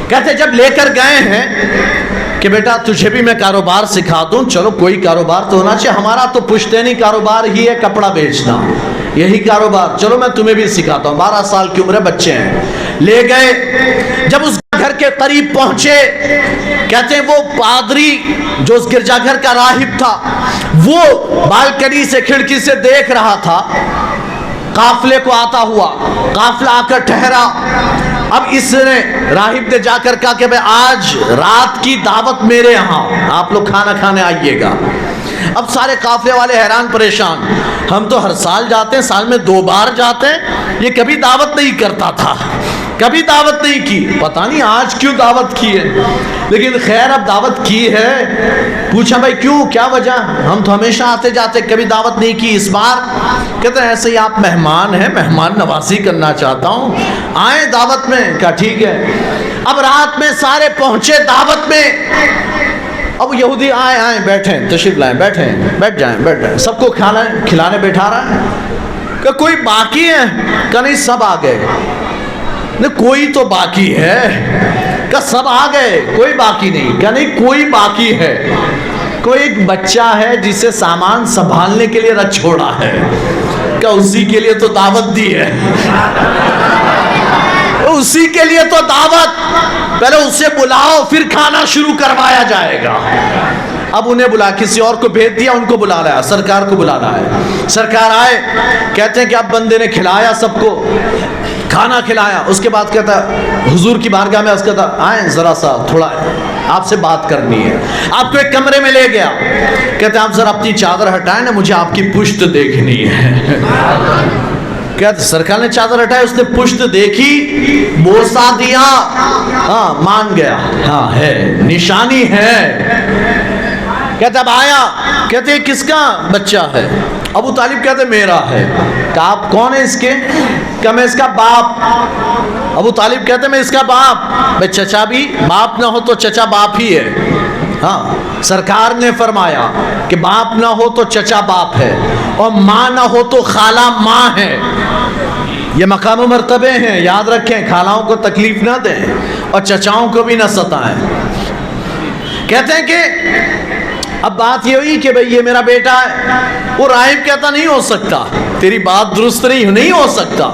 کہتے جب لے کر گئے ہیں کہ بیٹا تجھے بھی میں کاروبار سکھا دوں، چلو کوئی کاروبار تو ہونا چاہیے، ہمارا تو پشتینی کاروبار ہی ہے کپڑا بیچنا، یہی کاروبار، چلو میں تمہیں بھی سکھاتا ہوں۔ 12 سال کی عمر ہے، بچے ہیں، لے گئے۔ جب اس گھر کے قریب پہنچے، کہتے ہیں وہ پادری جو اس گرجا گھر کا راہب تھا، وہ بالکنی سے کھڑکی سے دیکھ رہا تھا قافلے کو آتا ہوا، قافلہ آ کر ٹھہرا۔ اب اس نے راہب نے جا کر کہا کہ بھئی آج رات کی دعوت میرے یہاں، آپ لوگ کھانا کھانے آئیے گا۔ اب سارے قافلے والے حیران پریشان، ہم تو ہر سال جاتے ہیں، سال میں 2 بار جاتے ہیں، یہ کبھی دعوت نہیں کرتا تھا، کبھی دعوت نہیں کی، پتہ نہیں آج کیوں دعوت کی ہے، لیکن خیر اب دعوت کی ہے۔ پوچھا بھائی کیوں، کیا وجہ؟ ہم تو ہمیشہ آتے جاتے، کبھی دعوت نہیں کی، اس بار؟ کہتے ہیں ایسے ہی آپ مہمان ہیں، مہمان نوازی کرنا چاہتا ہوں، آئیں دعوت میں۔ کہا ٹھیک ہے۔ اب رات میں سارے پہنچے دعوت میں، اب یہودی آئے بیٹھیں، تشریف لائیں، بیٹھیں، بیٹھ جائیں، سب کو کھلانے بیٹھا رہا ہے۔ کہ کوئی باقی ہے؟ کہ نہیں سب آ گئے۔ نہیں کوئی تو باقی ہے۔ کہ سب آ گئے، کوئی باقی نہیں۔ کہ نہیں کوئی باقی ہے، کوئی ایک بچہ ہے جسے سامان سنبھالنے کے لیے رکھ چھوڑا ہے، کہ اسی کے لیے تو دعوت دی ہے، اسی کے لیے تو دعوت، پہلے اسے بلاؤ پھر کھانا شروع کروایا جائے گا۔ اب انہیں بلا، کسی اور کو بھیج دیا، ان کو بلا رہا ہے، سرکار کو بلا رہا ہے۔ سرکار آئے، کہتے ہیں کہ اب بندے نے کھلایا سب کو، کھانا کھلایا، اس کے بعد کہتا حضور کی بارگاہ میں، اس کہتا آئیں ذرا سا تھوڑا آپ سے بات کرنی ہے۔ آپ کو ایک کمرے میں لے گیا، کہتے ہیں آپ ذرا اپنی چادر ہٹائیں نا، مجھے آپ کی پشت دیکھنی ہے۔ کہتے سرکار نے چادر ہٹائی، اس نے پشت دیکھی، بوسہ دیا، ہاں مان گیا، ہاں ہے، نشانی ہے۔ کہتے اب آیا، کہتے کس کا بچہ ہے؟ ابو طالب کہتے میرا ہے۔ کہ آپ کون ہیں اس کے؟ کہ میں اس کا باپ۔ ابو طالب کہتے میں اس کا باپ۔ بھئی چچا بھی باپ نہ ہو تو چچا باپ ہی ہے۔ ہاں سرکار نے فرمایا کہ باپ نہ ہو تو چچا باپ ہے، اور ماں نہ ہو تو خالہ ماں ہے۔ یہ مقام و مرتبے ہیں، یاد رکھیں، خالہوں کو تکلیف نہ دیں اور چچاؤں کو بھی نہ ستائیں۔ کہتے ہیں کہ اب بات یہ ہوئی کہ بھئی یہ میرا بیٹا ہے۔ وہ راہب کہتا نہیں ہو سکتا، تیری بات درست نہیں ہو سکتا۔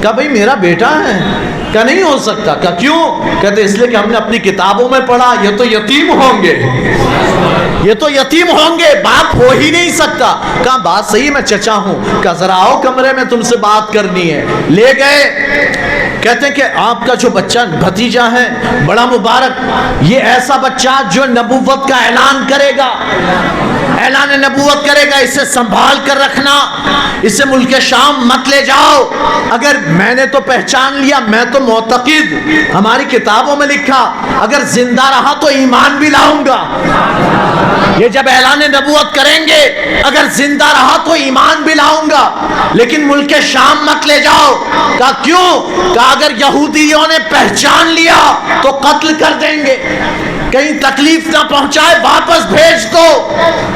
کہا بھئی میرا بیٹا ہے؟ کہا نہیں ہو سکتا۔ کہا کیوں؟ کہتے اس لیے کہ ہم نے اپنی کتابوں میں پڑھا یہ تو یتیم ہوں گے، یہ تو یتیم ہوں گے، باپ ہو ہی نہیں سکتا۔ کہا بات صحیح، میں چچا ہوں۔ کہا ذرا آؤ کمرے میں، تم سے بات کرنی ہے۔ لے گئے، کہتے ہیں کہ آپ کا جو بچہ بھتیجا ہے بڑا مبارک، یہ ایسا بچہ جو نبوت کا اعلان کرے گا، اعلان نبوت کرے گا، اسے سنبھال کر رکھنا، اسے ملک شام مت لے جاؤ۔ اگر میں نے تو پہچان لیا، میں تو معتقد، ہماری کتابوں میں لکھا اگر زندہ رہا تو ایمان بھی لاؤں گا۔ یہ جب اعلان نبوت کریں گے اگر زندہ رہا تو ایمان بھی لاؤں گا، لیکن ملک شام مت لے جاؤ۔ کہا کیوں؟ کہا اگر یہودیوں نے پہچان لیا تو قتل کر دیں گے، کہیں تکلیف نہ پہنچائے، واپس بھیج دو۔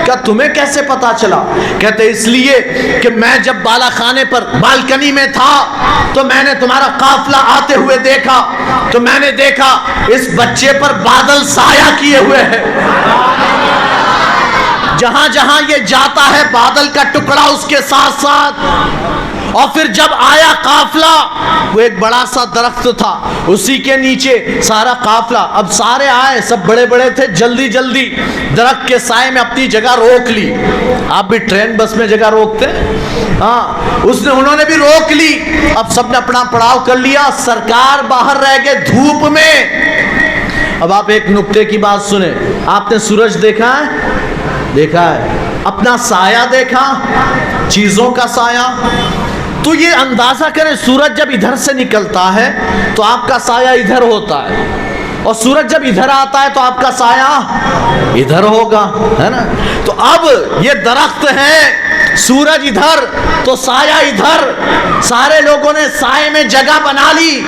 کہا تمہیں کیسے پتا چلا؟ کہتے اس لیے کہ میں جب بالا خانے پر بالکنی میں تھا تو میں نے تمہارا قافلہ آتے ہوئے دیکھا، تو میں نے دیکھا اس بچے پر بادل سایہ کیے ہوئے ہیں، جہاں جہاں یہ جاتا ہے بادل کا ٹکڑا اس کے ساتھ ساتھ۔ اور پھر جب آیا قافلہ، وہ ایک بڑا سا درخت تھا، اسی کے نیچے سارا قافلہ، اب سارے آئے، سب بڑے بڑے تھے، جلدی جلدی درخت کے سائے میں اپنی جگہ روک لی۔ آپ بھی ٹرین بس میں جگہ روکتے ہیں؟ ہاں، انہوں نے بھی روک لی۔ اب سب نے اپنا پڑاؤ کر لیا، سرکار باہر رہ گئے دھوپ میں۔ اب آپ ایک نکتے کی بات سنیں، آپ نے سورج دیکھا ہے؟ دیکھا ہے۔ اپنا سایہ دیکھا، چیزوں کا سایہ؟ تو یہ اندازہ کریں، سورج جب ادھر سے نکلتا ہے تو آپ کا سایہ ادھر ہوتا ہے، اور سورج جب ادھر آتا ہے تو آپ کا سایہ ادھر ہوگا، ہے نا؟ تو اب یہ درخت ہے، سورج ادھر تو سایہ ادھر، سارے لوگوں نے سائے میں جگہ بنا لی،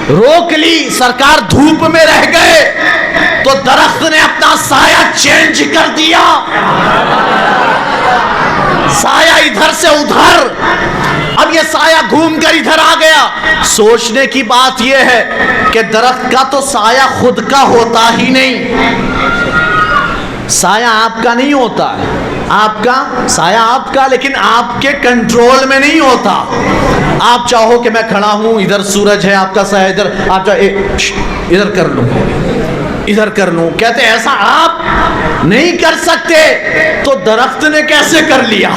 روک لی، سرکار دھوپ میں رہ گئے تو درخت نے اپنا سایہ چینج کر دیا، سایہ ادھر سے ادھر، اب یہ سایہ گھوم کر ادھر آ گیا۔ سوچنے کی بات یہ ہے کہ درخت کا تو سایہ خود کا ہوتا ہی نہیں، سایہ آپ کا نہیں ہوتا ہے، آپ کا سایہ آپ کا، لیکن آپ کے کنٹرول میں نہیں ہوتا۔ آپ چاہو کہ میں کھڑا ہوں، ادھر سورج ہے، آپ کا سایہ ادھر، آپ ادھر کر لوں، ادھر کر لوں، کہتے ایسا آپ نہیں کر سکتے۔ تو درخت نے کیسے کر لیا؟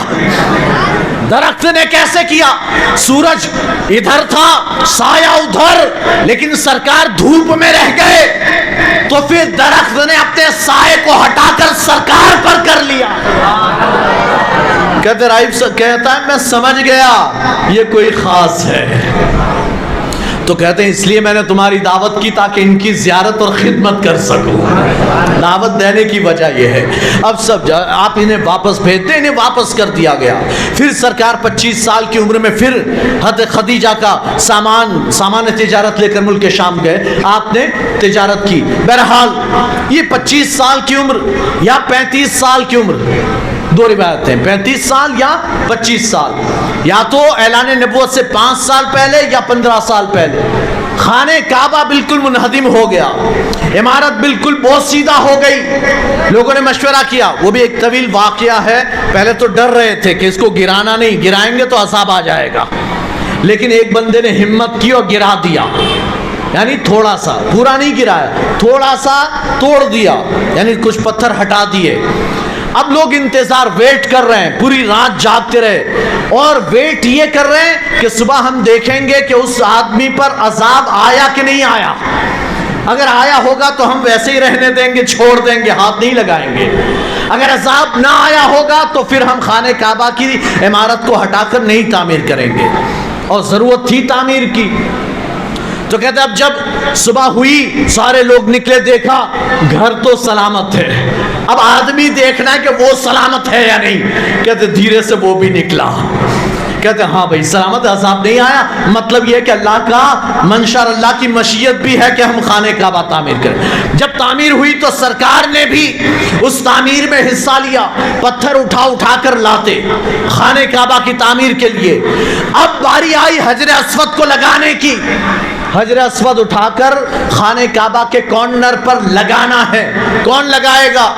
درخت نے کیسے کیا؟ سورج ادھر تھا، سایہ ادھر، لیکن سرکار دھوپ میں رہ گئے تو پھر درخت نے اپنے سائے کو ہٹا کر سرکار پر کر لیا۔ کہتے رائف کہتا ہے میں سمجھ گیا یہ کوئی خاص ہے، تو کہتے ہیں اس لیے میں نے تمہاری دعوت کی تاکہ ان کی زیارت اور خدمت کر سکوں۔ دعوت دینے کی وجہ یہ ہے۔ اب سب آپ انہیں واپس بھیجتے، انہیں واپس کر دیا گیا۔ پھر سرکار 25 سال کی عمر میں پھر حضرت خدیجہ کا سامان تجارت لے کر ملک شام گئے، آپ نے تجارت کی۔ بہرحال یہ 25 سال کی عمر یا 35 سال کی عمر، دو روایتیں، 35 سال یا 25 سال، یا تو اعلان نبوت سے 5 سال پہلے یا 15 سال پہلے۔ خانہ کعبہ بالکل منہدم ہو گیا، عمارت بالکل بوسیدہ ہو گئی۔ لوگوں نے مشورہ کیا، وہ بھی ایک طویل واقعہ ہے۔ پہلے تو ڈر رہے تھے کہ اس کو گرانا نہیں، گرائیں گے تو عذاب آ جائے گا، لیکن ایک بندے نے ہمت کی اور گرا دیا، یعنی تھوڑا سا، پورا نہیں گرایا، تھوڑا سا توڑ دیا، یعنی کچھ پتھر ہٹا دیے۔ اب لوگ انتظار، ویٹ کر رہے ہیں، پوری رات جاگتے رہے اور ویٹ یہ کر رہے ہیں کہ صبح ہم دیکھیں گے کہ اس آدمی پر عذاب آیا کہ نہیں آیا۔ اگر آیا ہوگا تو ہم ویسے ہی رہنے دیں گے، چھوڑ دیں گے، ہاتھ نہیں لگائیں گے۔ اگر عذاب نہ آیا ہوگا تو پھر ہم خانہ کعبہ کی عمارت کو ہٹا کر نہیں تعمیر کریں گے، اور ضرورت تھی تعمیر کی۔ تو کہتے اب جب صبح ہوئی سارے لوگ نکلے، دیکھا گھر تو سلامت ہے، اب آدمی دیکھنا ہے کہ وہ سلامت ہے یا نہیں۔ کہتے دھیرے سے وہ بھی نکلا، کہتے ہاں بھائی سلامت، عذاب نہیں آیا۔ مطلب یہ کہ اللہ کا منشا، اللہ کی مشیت بھی ہے کہ ہم خانہ کعبہ تعمیر کریں۔ جب تعمیر ہوئی تو سرکار نے بھی اس تعمیر میں حصہ لیا، پتھر اٹھا اٹھا کر لاتے خانہ کعبہ کی تعمیر کے لیے۔ اب باری آئی حجر اسود کو لگانے کی، حجر اسود اٹھا کر خانہ کعبہ کے کارنر پر لگانا ہے۔ کون لگائے گا؟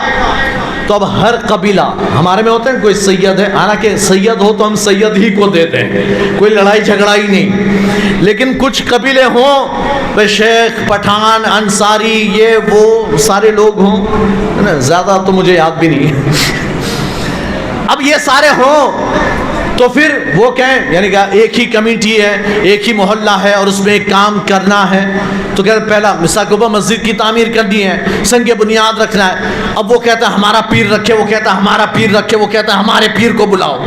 تو اب ہر قبیلہ، ہمارے میں ہوتے ہیں کوئی سید ہے، حالانکہ سید ہو تو ہم سید ہی کو دیتے ہیں، کوئی لڑائی جھگڑا ہی نہیں، لیکن کچھ قبیلے ہوں، شیخ، پٹھان، انصاری، یہ وہ سارے لوگ ہوں، زیادہ تو مجھے یاد بھی نہیں ہے۔ اب یہ سارے ہوں، تو پھر وہ کہیں یعنی کہ ایک ہی کمیٹی ہے، ایک ہی محلہ ہے اور اس میں ایک کام کرنا ہے، تو کہتے پہلا مثال کے اوپر مسجد کی تعمیر کرنی ہے، سنگ بنیاد رکھنا ہے، اب وہ کہتا ہے ہمارا پیر رکھے، وہ کہتا ہے ہمارا پیر رکھے، وہ کہتا ہے ہمارے پیر کو بلاؤ،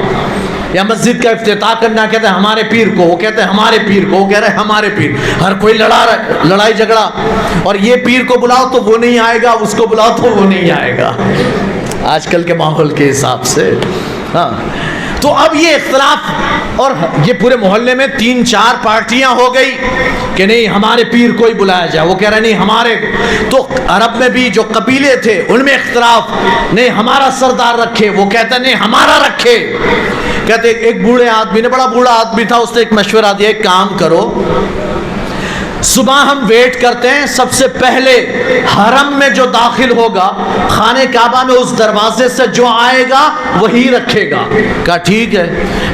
یا مسجد کا افتتاح کرنا کہتا ہے ہمارے پیر کو، وہ کہتے ہیں ہمارے پیر کو، وہ کہہ رہے ہیں ہمارے پیر، ہر کوئی لڑائی جھگڑا، اور یہ پیر کو بلاؤ تو وہ نہیں آئے گا، اس کو بلاؤ تو وہ نہیں آئے گا، آج کل کے ماحول کے حساب سے۔ ہاں تو اب یہ اختلاف، اور یہ پورے محلے میں 3-4 پارٹیاں ہو گئی کہ نہیں ہمارے پیر کو ہی بلایا جائے، وہ کہہ رہے نہیں ہمارے، تو عرب میں بھی جو قبیلے تھے ان میں اختلاف، نہیں ہمارا سردار رکھے، وہ کہتا نہیں ہمارا رکھے۔ کہتے ایک بوڑھے آدمی نے، بڑا بوڑھا آدمی تھا، اس نے ایک مشورہ دیا، ایک کام کرو، صبح ہم ویٹ کرتے ہیں، سب سے پہلے حرم میں جو داخل ہوگا خانہ کعبہ میں اس دروازے سے جو آئے گا وہی رکھے گا۔ کہا ٹھیک ہے،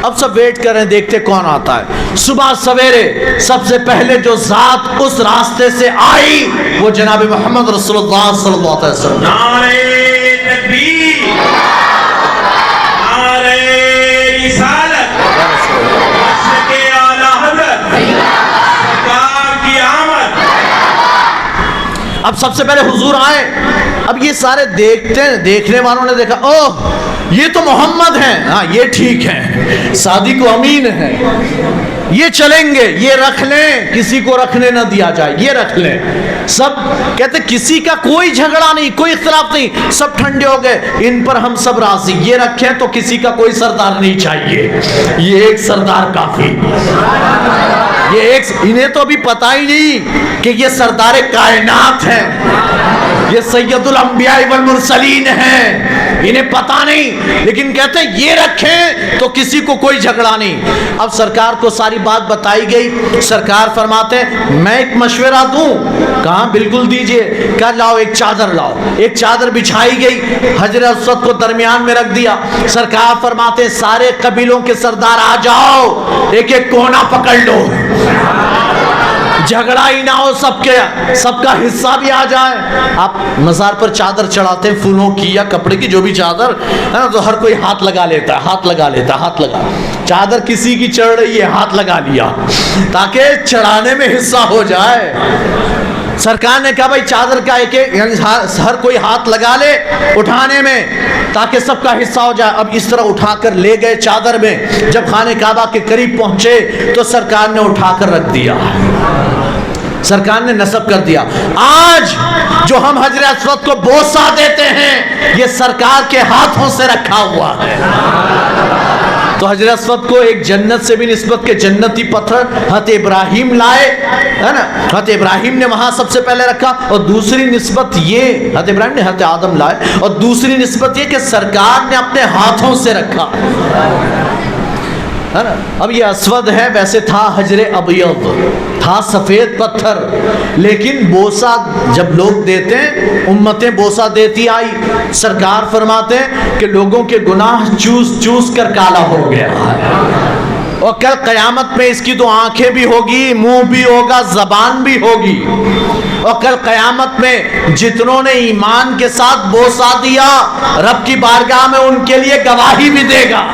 اب سب ویٹ کر رہے ہیں دیکھتے کون آتا ہے۔ صبح سویرے سب سے پہلے جو ذات اس راستے سے آئی وہ جناب محمد رسول اللہ صلی اللہ علیہ وسلم۔ نعرے تکبیر، نعرے رسالت، مشرق اعلی حضرت سرکار کی آمد۔ اب سب سے پہلے حضور آئے، اب یہ سارے دیکھنے والوں نے دیکھا، اوہ یہ تو محمد ہیں، ہاں یہ ٹھیک ہے، صادق و امین ہے، یہ چلیں گے، یہ رکھ لیں، کسی کو رکھنے نہ دیا جائے، یہ رکھ لیں۔ سب کہتے کسی کا کوئی جھگڑا نہیں، کوئی اختلاف نہیں، سب ٹھنڈے ہو گئے، ان پر ہم سب راضی، یہ رکھیں تو کسی کا کوئی سردار نہیں چاہیے، یہ ایک سردار کافی۔ یہ ایک، انہیں تو ابھی پتہ ہی نہیں کہ یہ سردار کائنات ہیں، یہ سید الانبیاء والمرسلین ہیں، انہیں پتہ نہیں، لیکن کہتے ہیں یہ رکھیں تو کسی کو کوئی جھگڑا نہیں۔ اب سرکار کو ساری بات بتائی گئی، سرکار فرماتے ہیں میں ایک مشورہ دوں؟ کہاں بالکل دیجئے۔ کہا لاؤ ایک چادر لاؤ، ایک چادر بچھائی گئی، حجر اسود کو درمیان میں رکھ دیا، سرکار فرماتے ہیں سارے قبیلوں کے سردار آ جاؤ، ایک ایک کونا پکڑ لو، جھگڑا ہی نہ ہو، سب کا حصہ بھی آ جائے۔ آپ مزار پر چادر چڑھاتے ہیں پھولوں کی یا کپڑے کی، جو بھی چادر ہے نا، تو ہر کوئی ہاتھ لگا لیتا ہے، ہاتھ لگا لیتا ہے، ہاتھ لگا، چادر کسی کی چڑھ رہی ہے ہاتھ لگا لیا تاکہ چڑھانے میں حصہ ہو جائے۔ سرکار نے کہا بھائی چادر کا ایک یعنی ہر کوئی ہاتھ لگا لے اٹھانے میں تاکہ سب کا حصہ ہو جائے۔ اب اس طرح اٹھا کر لے گئے چادر میں، جب خانہ کعبہ کے قریب پہنچے تو سرکار نے اٹھا کر رکھ دیا، سرکار نے نصب کر دیا۔ آج جو ہم حجر اسود کو بوسہ دیتے ہیں یہ سرکار کے ہاتھوں سے رکھا ہوا ہے۔ تو حجر اسود کو ایک جنت سے بھی نسبت کے جنتی پتھر حضرت ابراہیم لائے، ہے نا، حضرت ابراہیم نے وہاں سب سے پہلے رکھا، اور دوسری نسبت یہ حضرت ابراہیم نے حضرت آدم لائے، اور دوسری نسبت یہ کہ سرکار نے اپنے ہاتھوں سے رکھا، ہے نا۔ اب یہ اسود ہے، ویسے تھا حجر ابیض، تھا سفید پتھر، لیکن بوسہ جب لوگ دیتے ہیں، امتیں بوسہ دیتی آئی، سرکار فرماتے ہیں کہ لوگوں کے گناہ چوس چوس کر کالا ہو گیا ہے، اور کل قیامت میں اس کی تو آنکھیں بھی ہوگی، منہ بھی ہوگا، زبان بھی ہوگی، اور کل قیامت میں جتنوں نے ایمان کے ساتھ بوسہ دیا رب کی بارگاہ میں ان کے لیے گواہی بھی دے گا،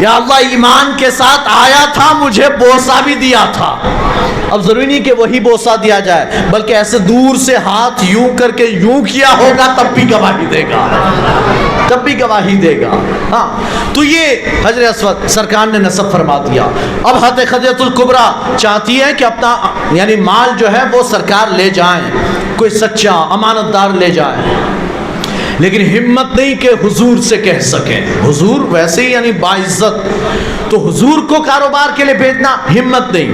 یا اللہ ایمان کے ساتھ آیا تھا، مجھے بوسہ بھی دیا تھا۔ اب ضروری نہیں کہ وہی بوسہ دیا جائے، بلکہ ایسے دور سے ہاتھ یوں کر کے یوں کیا ہوگا تب بھی گواہی دے گا، تب بھی گواہی دے گا۔ ہاں تو یہ حجر اسود سرکار نے نصب فرما دیا۔ اب حضرت خدیجہ الکبریٰ چاہتی ہے کہ اپنا یعنی مال جو ہے وہ سرکار لے جائیں، کوئی سچا امانت دار لے جائیں، لیکن ہمت نہیں کہ حضور سے کہہ سکیں، حضور ویسے ہی یعنی باعزت، تو حضور کو کاروبار کے لیے بھیجنا ہمت نہیں۔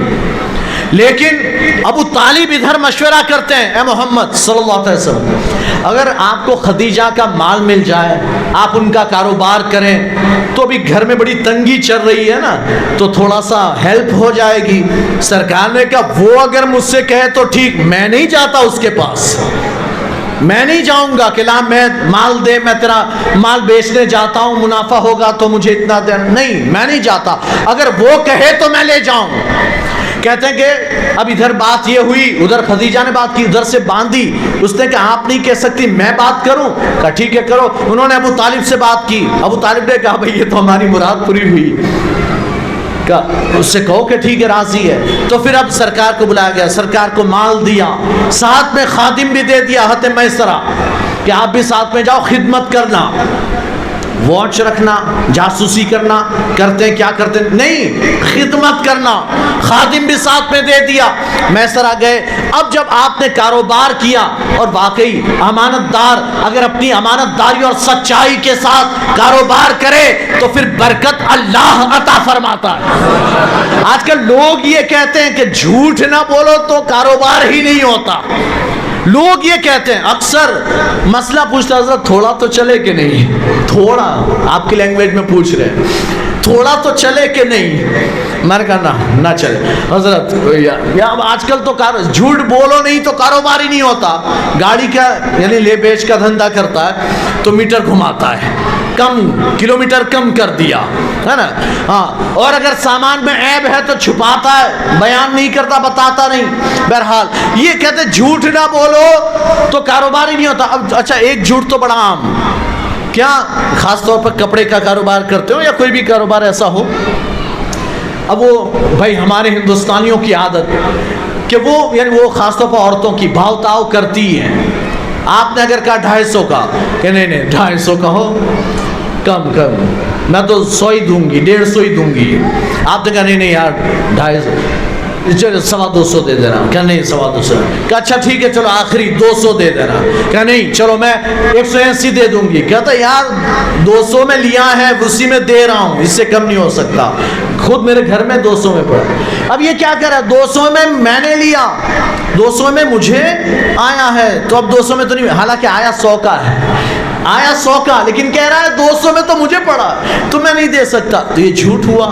لیکن ابو طالب ادھر مشورہ کرتے ہیں، اے محمد صلی اللہ علیہ وسلم اگر آپ کو خدیجہ کا مال مل جائے، آپ ان کا کاروبار کریں تو ابھی گھر میں بڑی تنگی چل رہی ہے نا، تو تھوڑا سا ہیلپ ہو جائے گی۔ سرکار نے کہا وہ اگر مجھ سے کہے تو ٹھیک، میں نہیں جاتا اس کے پاس، میں نہیں جاؤں گا کہ لا میں مال دے، میں تیرا مال بیچنے جاتا ہوں، منافع ہوگا تو مجھے اتنا دے، نہیں میں نہیں جاتا، اگر وہ کہے تو میں لے جاؤں۔ کہتے ہیں کہ اب ادھر بات یہ ہوئی، ادھر خدیجہ نے بات کی، ادھر سے باندھی، اس نے کہا آپ نہیں کہہ سکتی، میں بات کروں؟ کہا ٹھیک ہے کرو۔ انہوں نے ابو طالب سے بات کی، ابو طالب نے کہا بھئی یہ تو ہماری مراد پوری ہوئی، اس سے کہو کہ ٹھیک ہے راضی ہے۔ تو پھر اب سرکار کو بلایا گیا، سرکار کو مال دیا، ساتھ میں خادم بھی دے دیا حت میسرہ کہ آپ بھی ساتھ میں جاؤ، خدمت کرنا، واچ رکھنا، جاسوسی کرنا، کرتے کیا کرتے نہیں، خدمت کرنا، خادم بھی ساتھ میں دے دیا۔ میسرہ گئے۔ اب جب آپ نے کاروبار کیا اور واقعی امانت دار اگر اپنی امانت داری اور سچائی کے ساتھ کاروبار کرے تو پھر برکت اللہ عطا فرماتا ہے۔ آج کل لوگ یہ کہتے ہیں کہ جھوٹ نہ بولو تو کاروبار ہی نہیں ہوتا۔ لوگ یہ کہتے ہیں، اکثر مسئلہ پوچھتا حضرت تھوڑا تو چلے کہ نہیں، تھوڑا آپ کی لینگویج میں پوچھ رہے ہیں، تھوڑا تو چلے کہ نہیں؟ میں نے کہا نہ چلے حضرت، یا آج کل تو جھوٹ بولو نہیں تو کاروبار ہی نہیں ہوتا۔ گاڑی کا یعنی لے بیچ کا دھندا کرتا ہے تو میٹر گھماتا ہے، کم کلومیٹر کم کر دیا ہے نا، ہاں، اور اگر سامان میں عیب ہے تو چھپاتا ہے، بیان نہیں کرتا، بتاتا نہیں۔ بہرحال یہ کہتے جھوٹ نہ بولو تو کاروبار ہی نہیں ہوتا۔ اب اچھا ایک جھوٹ تو بڑا عام، کیا خاص طور پر کپڑے کا کاروبار کرتے ہو یا کوئی بھی کاروبار ایسا ہو، اب وہ بھائی ہمارے ہندوستانیوں کی عادت کہ وہ یعنی وہ خاص طور پر عورتوں کی بھاؤ تاؤ کرتی ہیں۔ آپ نے اگر کہا 250 کا کہ نہیں 250 کا ہو، کم میں تو 100 ہی دوں گی، 150 ہی دوں گی۔ آپ نے کہا نہیں یار 250، چلو 250 دے دینا، کیا نہیں 250، کہا اچھا ٹھیک ہے چلو آخری 200 دے دینا، کہا نہیں چلو میں 180 دے دوں گی۔ کہتا یار 200 میں لیا ہے اسی میں دے رہا ہوں، اس سے کم نہیں ہو سکتا، خود میرے گھر میں 200 میں پڑا۔ اب یہ کیا کر رہا ہے، 200 میں نے لیا، 200 میں مجھے آیا ہے تو اب 200 میں تو نہیں، حالانکہ آیا 100 کا ہے، آیا 100 کا، لیکن کہہ رہا ہے 200 میں تو مجھے پڑا تو میں نہیں دے سکتا۔ تو یہ جھوٹ ہوا،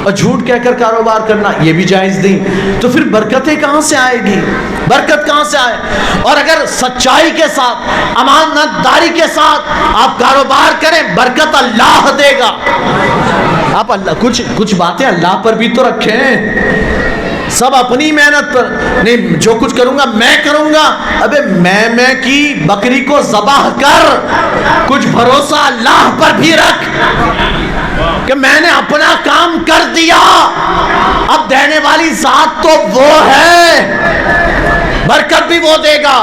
اور جھوٹ کہہ کر کاروبار کرنا یہ بھی جائز نہیں۔ تو پھر برکتیں کہاں سے آئے گی، برکت کہاں سے آئے؟ اور اگر سچائی کے ساتھ امانت داری کے ساتھ آپ کاروبار کریں برکت اللہ دے گا۔ آپ اللہ کچھ باتیں اللہ پر بھی تو رکھیں، سب اپنی محنت پر نہیں، جو کچھ کروں گا میں کروں گا، ابے میں کی بکری کو ذبح کر، کچھ بھروسہ اللہ پر بھی رکھ کہ میں نے اپنا کام کر دیا، اب دینے والی ذات تو وہ ہے، برکت بھی وہ دے گا۔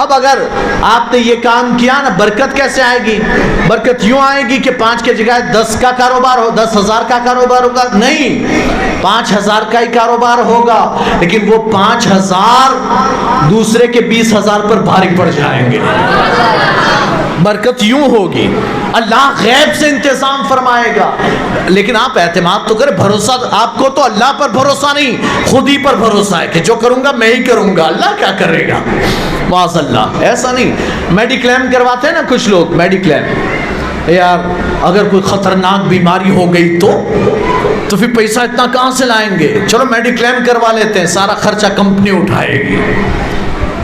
اب اگر آپ نے یہ کام کیا نا، برکت کیسے آئے گی؟ برکت یوں آئے گی کہ 5 کے جگہ 10 کا کاروبار ہو، 10,000 کا کاروبار ہوگا، نہیں 5,000 کا ہی کاروبار ہوگا، لیکن وہ 5,000 دوسرے کے 20,000 پر بھاری پڑ جائیں گے۔ برکت یوں ہوگی، اللہ غیب سے انتظام فرمائے گا، لیکن آپ اعتماد تو کریں، بھروسہ آپ کو تو اللہ پر بھروسہ نہیں، خود ہی پر بھروسہ ہے کہ جو کروں گا میں ہی کروں گا، اللہ کیا کرے گا، معاذ اللہ۔ ایسا نہیں، میڈیکلیم کرواتے ہیں نا کچھ لوگ، میڈیکلیم، یار اگر کوئی خطرناک بیماری ہو گئی تو پھر پیسہ اتنا کہاں سے لائیں گے، چلو میڈیکلیم کروا لیتے ہیں، سارا خرچہ کمپنی اٹھائے گی۔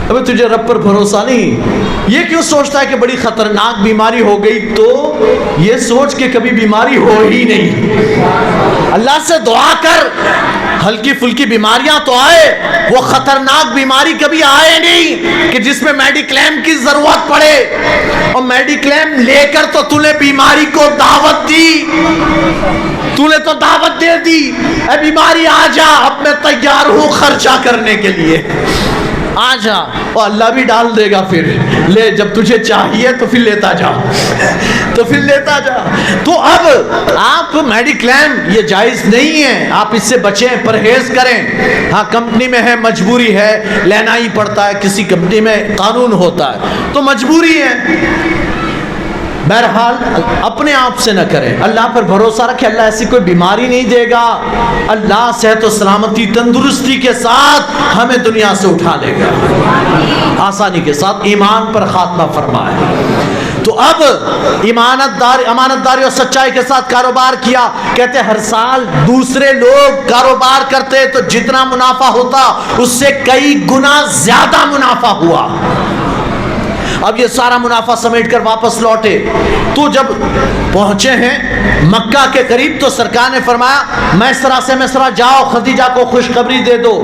ابھی تجھے رب پر بھروسہ نہیں، یہ کیوں سوچتا ہے کہ بڑی خطرناک بیماری ہو گئی تو یہ سوچ کے کبھی بیماری ہو ہی نہیں۔ اللہ سے دعا کر، ہلکی پھلکی بیماریاں تو آئے، وہ خطرناک بیماری کبھی آئے نہیں کہ جس میں میڈیکلیم کی ضرورت پڑے، اور میڈیکلیم لے کر تو تو نے بیماری کو دعوت دی، تو نے تو دعوت دے دی، اے بیماری آ جا، اب میں تیار ہوں خرچہ کرنے کے لیے، آ جا، اور اللہ بھی ڈال دے گا، پھر لے، جب تجھے چاہیے تو پھر لیتا جا، تو پھر لیتا جا۔ تو اب آپ میڈیکلیم یہ جائز نہیں ہے، آپ اس سے بچیں، پرہیز کریں۔ ہاں کمپنی میں ہے، مجبوری ہے، لینا ہی پڑتا ہے، کسی کمپنی میں قانون ہوتا ہے تو مجبوری ہے۔ بہرحال اپنے آپ سے نہ کریں، اللہ پر بھروسہ رکھیں، اللہ ایسی کوئی بیماری نہیں دے گا، اللہ صحت و سلامتی تندرستی کے ساتھ ہمیں دنیا سے اٹھا لے گا، آسانی کے ساتھ، ایمان پر خاتمہ فرمائے۔ تو اب امانت داری اور سچائی کے ساتھ کاروبار کیا، کہتے ہر سال دوسرے لوگ کاروبار کرتے تو جتنا منافع ہوتا اس سے کئی گنا زیادہ منافع ہوا، اب یہ سارا منافع سمیٹ کر واپس لوٹے تو جب پہنچے ہیں مکہ کے قریب تو سرکار نے فرمایا میسرہ سے میسرہ جاؤ خدیجہ کو خوشخبری دے دو.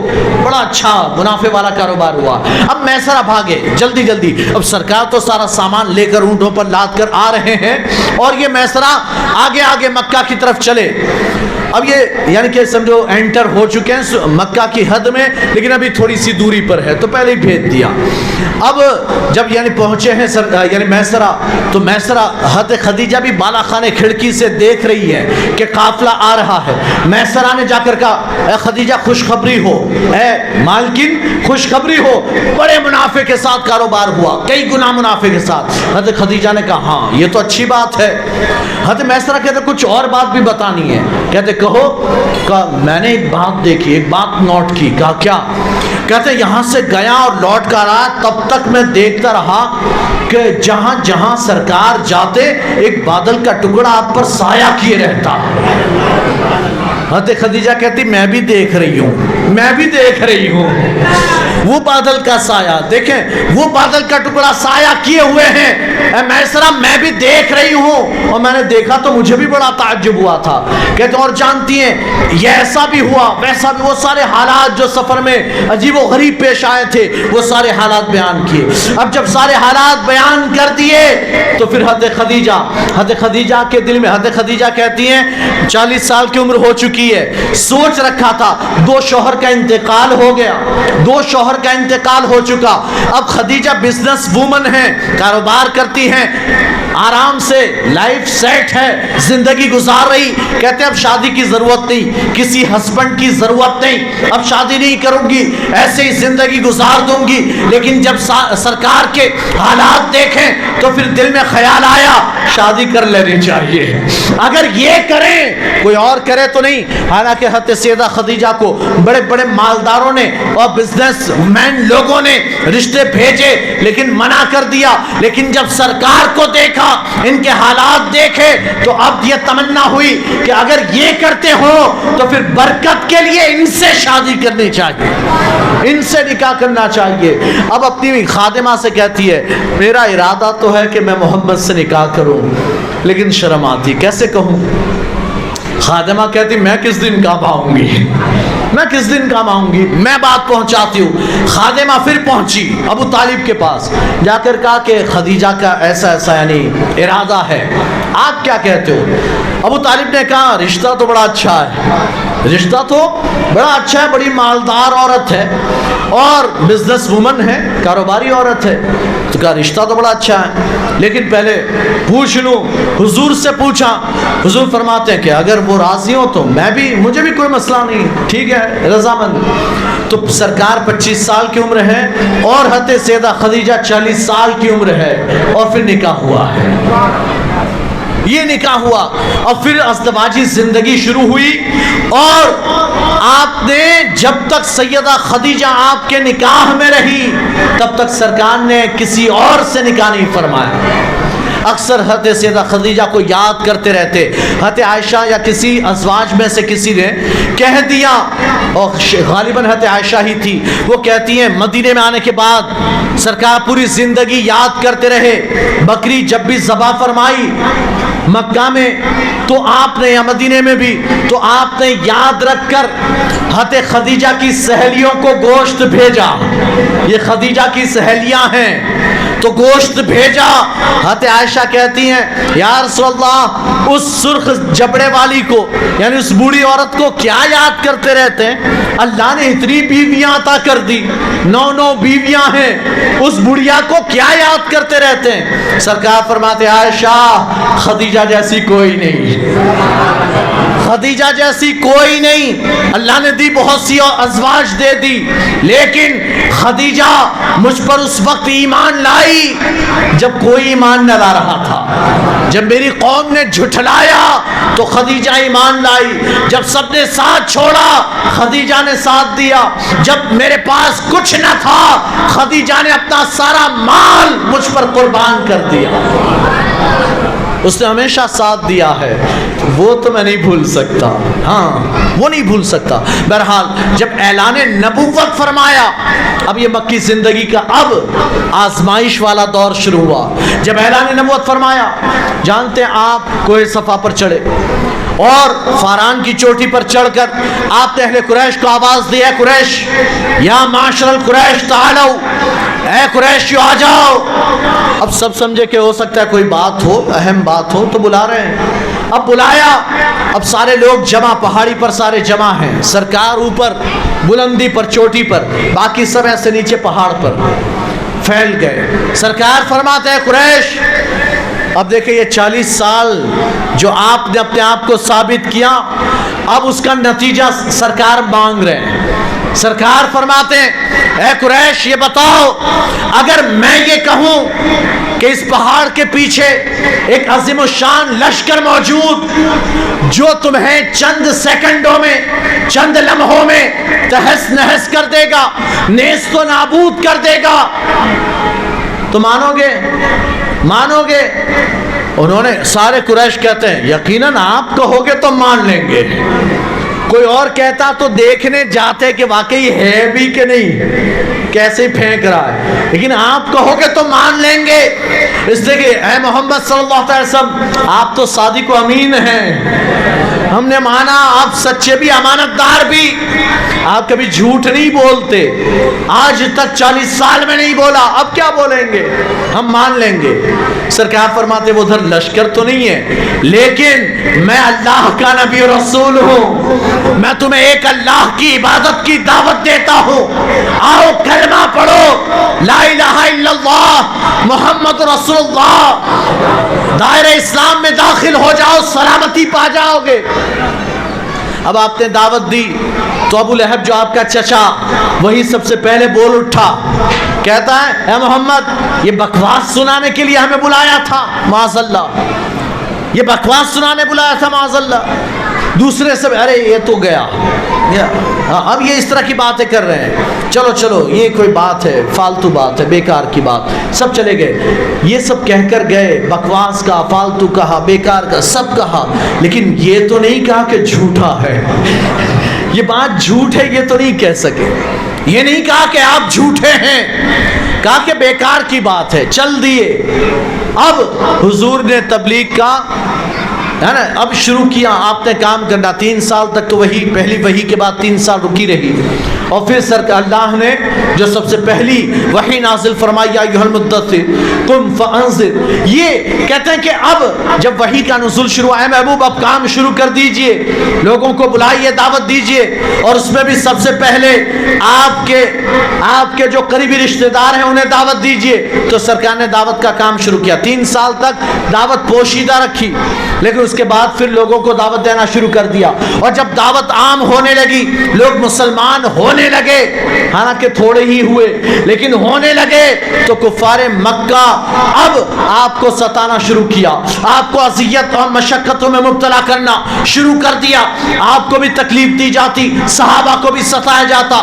بڑا اچھا منافع والا کاروبار ہوا. اب میسرہ بھاگے جلدی جلدی. اب سرکار تو سارا سامان لے کر اونٹوں پر لاد کر آ رہے ہیں اور یہ میسرہ آگے آگے مکہ کی طرف چلے. اب یہ یعنی کہ سمجھو انٹر ہو چکے ہیں مکہ کی حد میں لیکن ابھی تھوڑی سی دوری پر ہے تو پہلے ہی بھیج دیا. اب جب یعنی پہنچے ہیں یعنی میسرہ تو میسرہ حضرت خدیجہ بھی بالا خانے کھڑکی سے دیکھ رہی ہے کہ قافلہ آ رہا ہے. میسرہ نے جا کر کہا اے خدیجہ خوشخبری ہو, اے مالکن خوشخبری ہو, بڑے منافع کے ساتھ کاروبار ہوا, کئی گنا منافع کے ساتھ. حضرت خدیجہ نے کہا ہاں یہ تو اچھی بات ہے. حضرت میسرہ کہتے کچھ اور بات بھی بتانی ہے. کہتے کہو. کہا میں نے ایک بات دیکھی, ایک بات نوٹ کی. کہا کیا؟ کہتے یہاں سے گیا اور لوٹ کر آیا تب تک میں دیکھتا رہا کہ جہاں جہاں سرکار جاتے ایک بادل کا ٹکڑا آپ پر سایہ کیے رہتا. حضرت خدیجہ کہتی میں بھی دیکھ رہی ہوں, میں بھی دیکھ رہی ہوں وہ بادل کا سایہ. دیکھیں وہ بادل کا ٹکڑا سایہ کیے ہوئے ہیں. اے میسرہ میں بھی دیکھ رہی ہوں اور میں نے دیکھا تو مجھے بھی بڑا تعجب ہوا تھا. کہتے اور جانتی ہیں یہ ایسا بھی ہوا ویسا بھی, وہ سارے حالات جو سفر میں عجیب و غریب پیش آئے تھے وہ سارے حالات بیان کیے. اب جب سارے حالات بیان کر دیے تو پھر حضرت خدیجہ کے دل میں, حضرت خدیجہ کہتی ہیں 40 سال کی عمر ہو چکی ہے, سوچ رکھا تھا 2 شوہر کا انتقال ہو گیا, 2 شوہر کا انتقال ہو چکا. اب خدیجہ بزنس وومن ہے, کاروبار کرتی ہیں, آرام سے لائف سیٹ ہے, زندگی گزار رہی. کہتے اب شادی کی ضرورت نہیں, کسی ہسبینڈ کی ضرورت نہیں, اب شادی نہیں کروں گی, ایسے ہی زندگی گزار دوں گی. لیکن جب سرکار کے حالات دیکھیں تو پھر دل میں خیال آیا شادی کر لینی چاہیے. اگر یہ کریں کوئی اور کرے تو نہیں. حالانکہ حضرت سیدہ خدیجہ کو بڑے بڑے مالداروں نے اور بزنس مین لوگوں نے رشتے بھیجے لیکن منع کر دیا. لیکن جب سرکار کو دیکھا, ان کے حالات دیکھے تو اب یہ تمنا ہوئی کہ اگر یہ کرتے ہو تو پھر برکت کے لیے ان سے شادی کرنی چاہیے, ان سے نکاح کرنا چاہیے. اب اپنی خادمہ سے کہتی ہے میرا ارادہ تو ہے کہ میں محمد سے نکاح کروں لیکن شرم آتی, کیسے کہوں. خادمہ کہتی میں کس دن کام آؤں گی, میں کس دن کام آؤں گی, میں بات پہنچاتی ہوں. خادمہ پھر پہنچی ابو طالب کے پاس, جا کر کہا کہ خدیجہ کا ایسا ایسا یعنی ارادہ ہے, آپ کیا کہتے ہو. ابو طالب نے کہا رشتہ تو بڑا اچھا ہے, رشتہ تو بڑا اچھا ہے, بڑی مالدار عورت ہے اور بزنس وومن ہے, کاروباری عورت ہے. تو کہا رشتہ تو بڑا اچھا ہے لیکن پہلے پوچھ لوں. حضور سے پوچھا, حضور فرماتے ہیں کہ اگر وہ راضی ہو تو مجھے بھی کوئی مسئلہ نہیں, ٹھیک ہے رضامند. تو سرکار 25 سال کی عمر ہے اور حضرت سیدہ خدیجہ 40 سال کی عمر ہے اور پھر نکاح ہوا ہے. یہ نکاح ہوا اور پھر ازدواجی زندگی شروع ہوئی. اور آپ نے جب تک سیدہ خدیجہ آپ کے نکاح میں رہی تب تک سرکار نے کسی اور سے نکاح نہیں فرمایا. اکثر حضرت سیدہ خدیجہ کو یاد کرتے رہتے. حضرت عائشہ یا کسی ازواج میں سے کسی نے کہہ دیا, اور غالباً حضرت عائشہ ہی تھی, وہ کہتی ہیں مدینے میں آنے کے بعد سرکار پوری زندگی یاد کرتے رہے. بکری جب بھی ذبح فرمائی مکہ میں تو آپ نے, یا مدینے میں بھی, تو آپ نے یاد رکھ کر حضرت خدیجہ کی سہیلیوں کو گوشت بھیجا. یہ خدیجہ کی سہیلیاں ہیں تو گوشت بھیجا. حضرت عائشہ کہتی ہیں یا رسول اللہ اس سرخ جبڑے والی کو یعنی اس بوڑھی عورت کو کیا یاد کرتے رہتے ہیں, اللہ نے اتنی بیویاں عطا کر دی, 9 بیویاں ہیں, اس بڑھیا کو کیا یاد کرتے رہتے ہیں. سرکار فرماتے عائشہ خدیجہ جیسی کوئی نہیں, خدیجہ جیسی کوئی نہیں. اللہ نے دی بہت سی ازواج دے دی لیکن خدیجہ مجھ پر اس وقت ایمان لائی جب کوئی ایمان نہ لا رہا تھا. جب میری قوم نے جھٹلایا تو خدیجہ ایمان لائی. جب سب نے ساتھ چھوڑا خدیجہ نے ساتھ دیا. جب میرے پاس کچھ نہ تھا خدیجہ نے اپنا سارا مال مجھ پر قربان کر دیا. اس نے ہمیشہ ساتھ دیا ہے، وہ تو میں نہیں بھول سکتا، ہاں وہ نہیں بھول سکتا۔ بہرحال جب اعلان نبوت فرمایا، اب یہ مکی زندگی کا اب آزمائش والا دور شروع ہوا۔ جب اعلان نبوت فرمایا، جانتے ہیں آپ کوہ صفا پر چڑھے اور فاران کی چوٹی پر چڑھ کر آپ نے اہل قریش کو آواز دی، اے قریش، یا معاشر القریش تعالو، اے قریشیو آ جاؤ۔ اب سب سمجھے کہ ہو سکتا ہے کوئی بات ہو، اہم بات ہو تو بلا رہے ہیں۔ اب بلایا، اب سارے لوگ جمع، پہاڑی پر سارے جمع ہیں، سرکار اوپر بلندی پر چوٹی پر، باقی سب ایسے نیچے پہاڑ پر پھیل گئے۔ سرکار فرماتے ہیں قریش، اب دیکھیں یہ 40 سال جو آپ نے اپنے آپ کو ثابت کیا، اب اس کا نتیجہ سرکار مانگ رہے ہیں۔ سرکار فرماتے ہیں، اے قریش یہ بتاؤ، اگر میں یہ کہوں کہ اس پہاڑ کے پیچھے ایک عظیم الشان لشکر موجود جو تمہیں چند سیکنڈوں میں، چند لمحوں میں تہس نہس کر دے گا، نیست و نابود کر دے گا، تو مانو گے؟ مانو گے؟ انہوں نے سارے قریش کہتے ہیں یقیناً آپ کہو گے تو مان لیں گے۔ کوئی اور کہتا تو دیکھنے جاتے کہ واقعی ہے بھی کہ نہیں، کیسے پھینک رہا ہے، لیکن آپ کہو گے تو مان لیں گے، اس لیے کہ اے محمد صلی اللہ علیہ وسلم آپ تو صادق و امین ہیں، ہم نے مانا آپ سچے بھی، امانت دار بھی، آپ کبھی جھوٹ نہیں بولتے، آج تک 40 سال میں نہیں بولا، اب کیا بولیں گے، ہم مان لیں گے۔ سرکار فرماتے وہ ادھر لشکر تو نہیں ہے، لیکن میں اللہ کا نبی و رسول ہوں، میں تمہیں ایک اللہ کی عبادت کی دعوت دیتا ہوں، آؤ کلمہ پڑھو، لا الہ الا اللہ محمد رسول اللہ، دائرہ اسلام میں داخل ہو جاؤ، سلامتی پا جاؤ گے۔ اب آپ نے دعوت دی تو ابو لہب جو آپ کا چچا، وہی سب سے پہلے بول اٹھا، کہتا ہے اے محمد یہ بکواس سنانے کے لیے ہمیں بلایا تھا، معاذ اللہ، یہ بکواس سنانے بلایا تھا، معاذ اللہ۔ دوسرے سب ارے یہ تو گیا، اب یہ اس طرح کی باتیں کر رہے ہیں، چلو چلو یہ کوئی بات ہے، فالتو بات ہے، بیکار کی بات، سب چلے گئے۔ یہ سب کہہ کر گئے، بکواس کا، فالتو کہا، بیکار کا، سب کہا، لیکن یہ تو نہیں کہا کہ جھوٹا ہے، یہ بات جھوٹ ہے یہ تو نہیں کہہ سکے، یہ نہیں کہا کہ آپ جھوٹے ہیں، کہا کہ بیکار کی بات ہے، چل دیے۔ اب حضور نے تبلیغ کا ہے نا اب شروع کیا، آپ نے کام کرنا، 3 سال تک تو وہی، پہلی وحی کے بعد 3 سال رکی رہی، اور پھر اللہ نے جو سب سے پہلی وحی نازل فرمائی، یا ایھا المدثر قم فانذر، یہ کہتے ہیں کہ اب جب وحی کا نزول شروع ہے، محبوب اب کام شروع کر دیجئے، لوگوں کو بلائیے، دعوت دیجئے، اور اس میں بھی سب سے پہلے آپ کے جو قریبی رشتہ دار ہیں انہیں دعوت دیجئے۔ تو سرکار نے دعوت کا کام شروع کیا، 3 سال تک دعوت پوشیدہ رکھی، لیکن اس کے بعد پھر لوگوں کو دعوت دینا شروع کر دیا، اور جب دعوت عام ہونے لگی، لوگ مسلمان ہونے لگے، حالانکہ تھوڑے ہی ہوئے لیکن ہونے لگے، تو کفار مکہ اب آپ کو ستانا شروع کیا، آپ کو اذیت اور مشقتوں میں مبتلا کرنا شروع کر دیا، آپ کو بھی تکلیف دی جاتی، صحابہ کو بھی ستایا جاتا،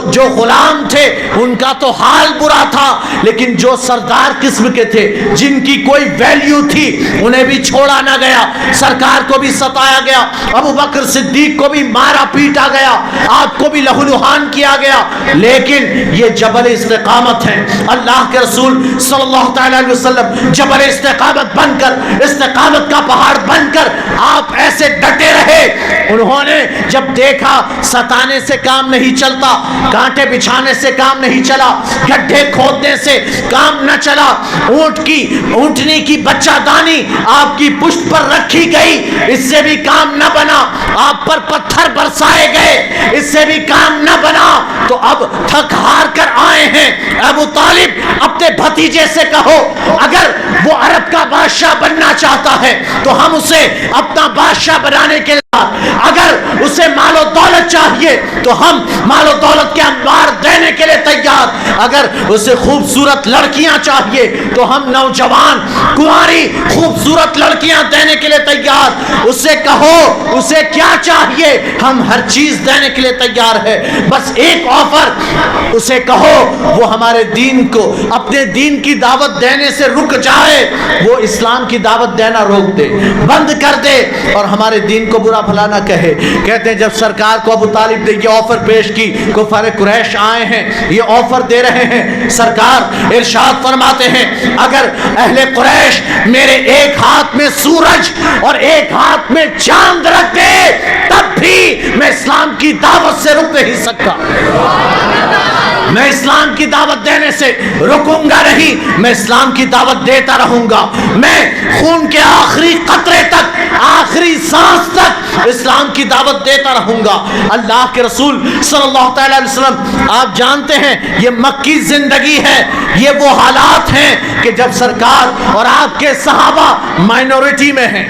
جو غلام تھے ان کا تو حال برا تھا، لیکن جو سردار قسم کے تھے، جن کی کوئی ویلیو تھی، انہیں بھی چھوڑا نہ گیا، سرکار کو بھی ستایا گیا، ابو بکر صدیق کو بھی مارا پیٹا گیا، آپ کو بھی لہو لہان کیا گیا، لیکن یہ جبل استقامت ہے، اللہ کے رسول صلی اللہ تعالی علیہ وسلم جبل استقامت بن کر، استقامت کا پہاڑ بن کر آپ ایسے ڈٹے رہے۔ انہوں نے جب دیکھا ستانے سے کام نہیں چلتا، کانٹے بچھانے سے کام نہیں چلا، گڈھے کھودنے سے کام نہ چلا، اونٹنی کی بچہ دانی آپ کی پشت پر رکھی گئی، اس سے بھی کام نہ بنا، آپ پر پتھر برسائے گئے، اس سے بھی کام نہ بنا، تو اب تھک ہار کر آئے ہیں، ابو طالب اپنے بھتیجے سے کہو اگر وہ عرب کا بادشاہ بننا چاہتا ہے تو ہم اسے اپنا بادشاہ بنانے کے اگر اسے مال و دولت چاہیے تو ہم مال و دولت کے انبار دینے کے لیے تیار. اگر اسے خوبصورت لڑکیاں چاہیے تو ہم نوجوان کنواری خوبصورت لڑکیاں دینے کے لیے تیار. اسے کہو اسے کیا چاہیے, ہم ہر چیز دینے کے لیے تیار ہے. بس ایک آفر, اسے کہو وہ ہمارے دین کو, اپنے دین کی دعوت دینے سے رک جائے, وہ اسلام کی دعوت دینا روک دے, بند کر دے, اور ہمارے دین کو برا بھلا نہ کہے. کہتے ہیں جب سرکار کو ابو طالب نے یہ آفر پیش کی, کفار قریش آئے ہیں, یہ آفر دے رہے ہیں, سرکار ارشاد فرماتے ہیں اگر اہل قریش میرے ایک ہاتھ میں سورج اور ایک ہاتھ میں چاند رکھ دے تب بھی میں اسلام کی دعوت سے رک نہیں سکتا. میں اسلام کی دعوت دینے سے رکوں گا نہیں, میں اسلام کی دعوت دیتا رہوں گا. میں خون کے آخری قطرے تک, آخری سانس تک اسلام کی دعوت دیتا رہوں گا. اللہ کے رسول صلی اللہ تعالی علیہ وسلم, آپ جانتے ہیں یہ مکی زندگی ہے, یہ وہ حالات ہیں کہ جب سرکار اور آپ کے صحابہ مائنورٹی میں ہیں,